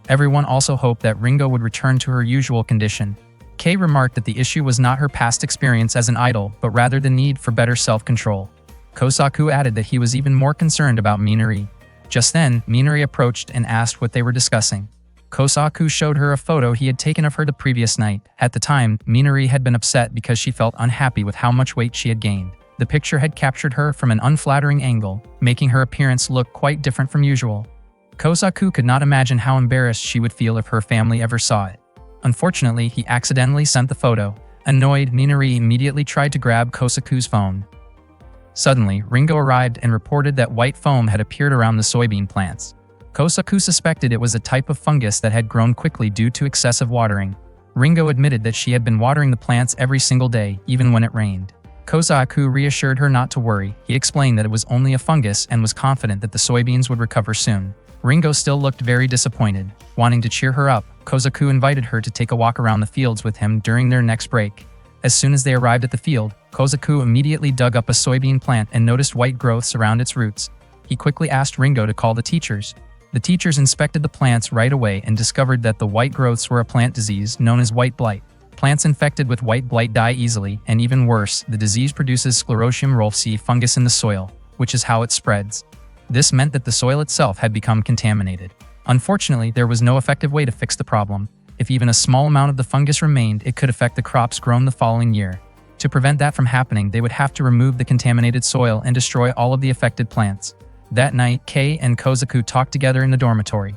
Everyone also hoped that Ringo would return to her usual condition. Kei remarked that the issue was not her past experience as an idol, but rather the need for better self-control. Kozaku added that he was even more concerned about Minori. Just then, Minori approached and asked what they were discussing. Kozaku showed her a photo he had taken of her the previous night. At the time, Minori had been upset because she felt unhappy with how much weight she had gained. The picture had captured her from an unflattering angle, making her appearance look quite different from usual. Kozaku could not imagine how embarrassed she would feel if her family ever saw it. Unfortunately, he accidentally sent the photo. Annoyed, Minori immediately tried to grab Kozaku's phone. Suddenly, Ringo arrived and reported that white foam had appeared around the soybean plants. Kozaku suspected it was a type of fungus that had grown quickly due to excessive watering. Ringo admitted that she had been watering the plants every single day, even when it rained. Kozaku reassured her not to worry. He explained that it was only a fungus and was confident that the soybeans would recover soon. Ringo still looked very disappointed. Wanting to cheer her up, Kozaku invited her to take a walk around the fields with him during their next break. As soon as they arrived at the field, Kozaku immediately dug up a soybean plant and noticed white growths around its roots. He quickly asked Ringo to call the teachers. The teachers inspected the plants right away and discovered that the white growths were a plant disease known as white blight. Plants infected with white blight die easily, and even worse, the disease produces Sclerotium rolfsi fungus in the soil, which is how it spreads. This meant that the soil itself had become contaminated. Unfortunately, there was no effective way to fix the problem. If even a small amount of the fungus remained, it could affect the crops grown the following year. To prevent that from happening, they would have to remove the contaminated soil and destroy all of the affected plants. That night, Kei and Kozaku talked together in the dormitory.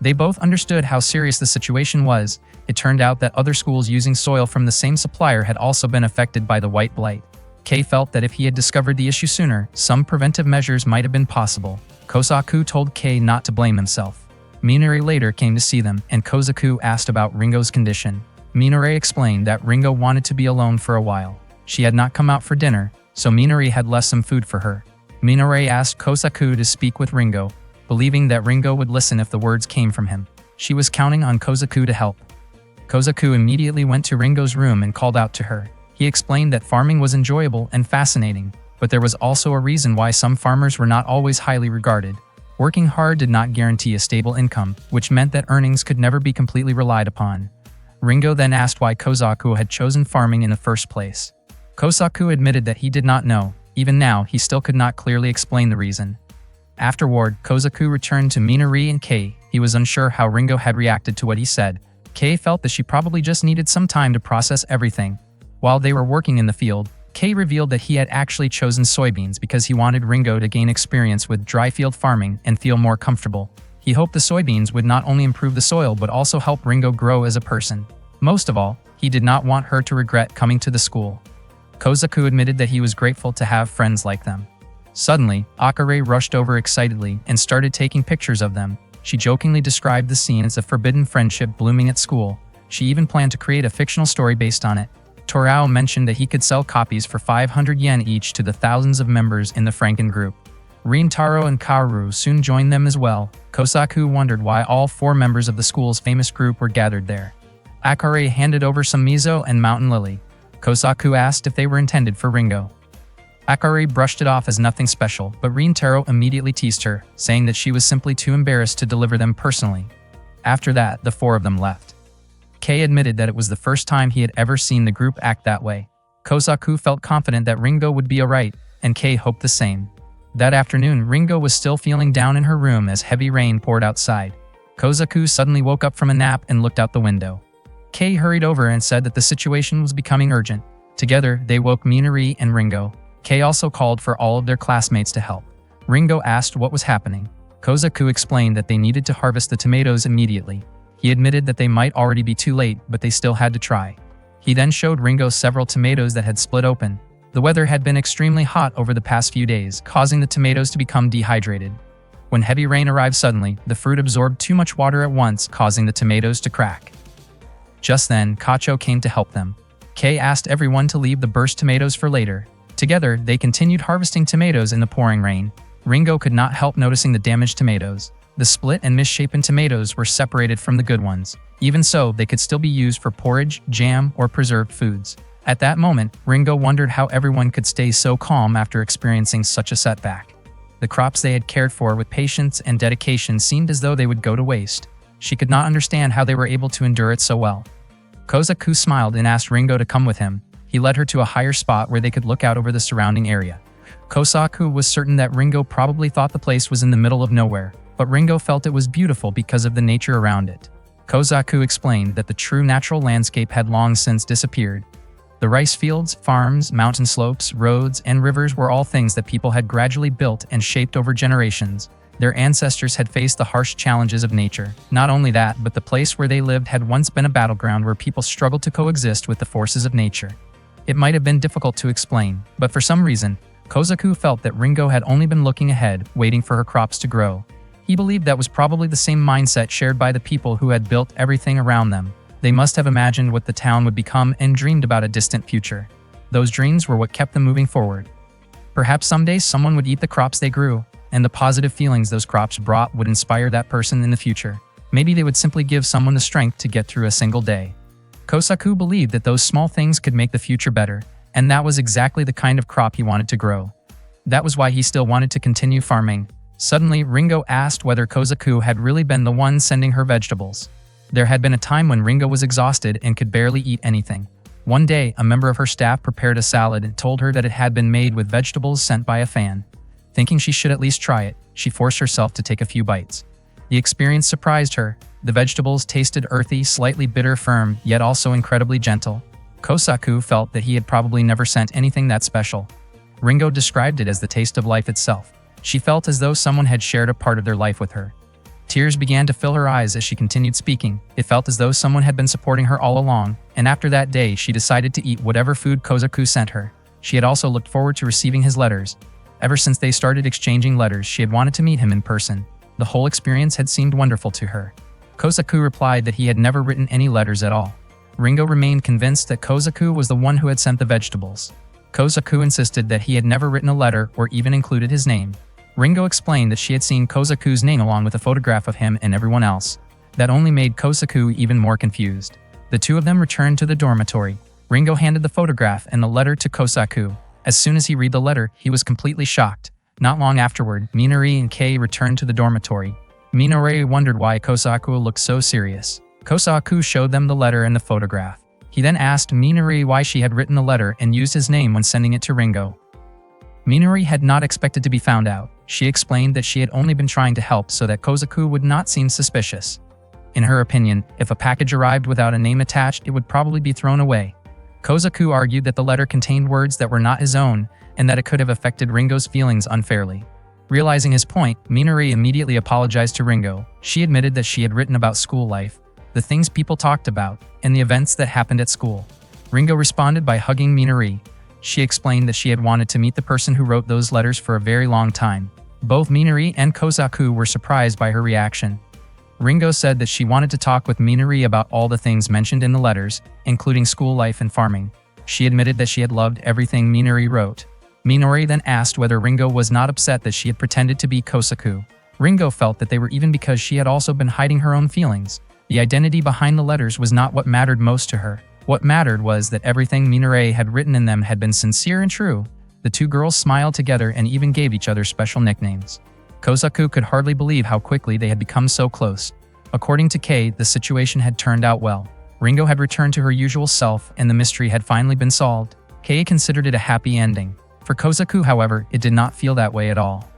They both understood how serious the situation was. It turned out that other schools using soil from the same supplier had also been affected by the white blight. Kei felt that if he had discovered the issue sooner, some preventive measures might have been possible. Kozaku told Kei not to blame himself. Minori later came to see them, and Kozaku asked about Ringo's condition. Minori explained that Ringo wanted to be alone for a while. She had not come out for dinner, so Minori had left some food for her. Minori asked Kozaku to speak with Ringo, believing that Ringo would listen if the words came from him. She was counting on Kozaku to help. Kozaku immediately went to Ringo's room and called out to her. He explained that farming was enjoyable and fascinating, but there was also a reason why some farmers were not always highly regarded. Working hard did not guarantee a stable income, which meant that earnings could never be completely relied upon. Ringo then asked why Kozaku had chosen farming in the first place. Kozaku admitted that he did not know. Even now, he still could not clearly explain the reason. Afterward, Kozaku returned to Minori and Kei. He was unsure how Ringo had reacted to what he said. Kei felt that she probably just needed some time to process everything. While they were working in the field, Kei revealed that he had actually chosen soybeans because he wanted Ringo to gain experience with dry field farming and feel more comfortable. He hoped the soybeans would not only improve the soil but also help Ringo grow as a person. Most of all, he did not want her to regret coming to the school. Kozaku admitted that he was grateful to have friends like them. Suddenly, Akare rushed over excitedly and started taking pictures of them. She jokingly described the scene as a forbidden friendship blooming at school. She even planned to create a fictional story based on it. Torao mentioned that he could sell copies for 500 yen each to the thousands of members in the Franken group. Rintaro and Kaoru soon joined them as well. Kozaku wondered why all 4 members of the school's famous group were gathered there. Akare handed over some miso and mountain lily. Kozaku asked if they were intended for Ringo. Akare brushed it off as nothing special, but Rintaro immediately teased her, saying that she was simply too embarrassed to deliver them personally. After that, the 4 of them left. Kei admitted that it was the first time he had ever seen the group act that way. Kozaku felt confident that Ringo would be alright, and Kei hoped the same. That afternoon, Ringo was still feeling down in her room as heavy rain poured outside. Kozaku suddenly woke up from a nap and looked out the window. Kei hurried over and said that the situation was becoming urgent. Together, they woke Minori and Ringo. Kei also called for all of their classmates to help. Ringo asked what was happening. Kozaku explained that they needed to harvest the tomatoes immediately. He admitted that they might already be too late, but they still had to try. He then showed Ringo several tomatoes that had split open. The weather had been extremely hot over the past few days, causing the tomatoes to become dehydrated. When heavy rain arrived suddenly, the fruit absorbed too much water at once, causing the tomatoes to crack. Just then, Kacho came to help them. Kei asked everyone to leave the burst tomatoes for later. Together, they continued harvesting tomatoes in the pouring rain. Ringo could not help noticing the damaged tomatoes. The split and misshapen tomatoes were separated from the good ones. Even so, they could still be used for porridge, jam, or preserved foods. At that moment, Ringo wondered how everyone could stay so calm after experiencing such a setback. The crops they had cared for with patience and dedication seemed as though they would go to waste. She could not understand how they were able to endure it so well. Kozaku smiled and asked Ringo to come with him. He led her to a higher spot where they could look out over the surrounding area. Kozaku was certain that Ringo probably thought the place was in the middle of nowhere, but Ringo felt it was beautiful because of the nature around it. Kozaku explained that the true natural landscape had long since disappeared. The rice fields, farms, mountain slopes, roads, and rivers were all things that people had gradually built and shaped over generations. Their ancestors had faced the harsh challenges of nature. Not only that, but the place where they lived had once been a battleground where people struggled to coexist with the forces of nature. It might have been difficult to explain, but for some reason, Kozaku felt that Ringo had only been looking ahead, waiting for her crops to grow. He believed that was probably the same mindset shared by the people who had built everything around them. They must have imagined what the town would become and dreamed about a distant future. Those dreams were what kept them moving forward. Perhaps someday someone would eat the crops they grew, and the positive feelings those crops brought would inspire that person in the future. Maybe they would simply give someone the strength to get through a single day. Kozaku believed that those small things could make the future better, and that was exactly the kind of crop he wanted to grow. That was why he still wanted to continue farming. Suddenly, Ringo asked whether Kozaku had really been the one sending her vegetables. There had been a time when Ringo was exhausted and could barely eat anything. One day, a member of her staff prepared a salad and told her that it had been made with vegetables sent by a fan. Thinking she should at least try it, she forced herself to take a few bites. The experience surprised her. The vegetables tasted earthy, slightly bitter, firm, yet also incredibly gentle. Kozaku felt that he had probably never sent anything that special. Ringo described it as the taste of life itself. She felt as though someone had shared a part of their life with her. Tears began to fill her eyes as she continued speaking. It felt as though someone had been supporting her all along, and after that day she decided to eat whatever food Kozaku sent her. She had also looked forward to receiving his letters. Ever since they started exchanging letters, she had wanted to meet him in person. The whole experience had seemed wonderful to her. Kozaku replied that he had never written any letters at all. Ringo remained convinced that Kozaku was the one who had sent the vegetables. Kozaku insisted that he had never written a letter or even included his name. Ringo explained that she had seen Kozaku's name along with a photograph of him and everyone else. That only made Kozaku even more confused. The two of them returned to the dormitory. Ringo handed the photograph and the letter to Kozaku. As soon as he read the letter, he was completely shocked. Not long afterward, Minori and Kei returned to the dormitory. Minori wondered why Kozaku looked so serious. Kozaku showed them the letter and the photograph. He then asked Minori why she had written the letter and used his name when sending it to Ringo. Minori had not expected to be found out. She explained that she had only been trying to help so that Kozaku would not seem suspicious. In her opinion, if a package arrived without a name attached, it would probably be thrown away. Kozaku argued that the letter contained words that were not his own, and that it could have affected Ringo's feelings unfairly. Realizing his point, Minori immediately apologized to Ringo. She admitted that she had written about school life, the things people talked about, and the events that happened at school. Ringo responded by hugging Minori. She explained that she had wanted to meet the person who wrote those letters for a very long time. Both Minori and Kozaku were surprised by her reaction. Ringo said that she wanted to talk with Minori about all the things mentioned in the letters, including school life and farming. She admitted that she had loved everything Minori wrote. Minori then asked whether Ringo was not upset that she had pretended to be Kozaku. Ringo felt that they were even because she had also been hiding her own feelings. The identity behind the letters was not what mattered most to her. What mattered was that everything Minori had written in them had been sincere and true. The two girls smiled together and even gave each other special nicknames. Kozaku could hardly believe how quickly they had become so close. According to Kei, the situation had turned out well. Ringo had returned to her usual self and the mystery had finally been solved. Kei considered it a happy ending. For Kozaku, however, it did not feel that way at all.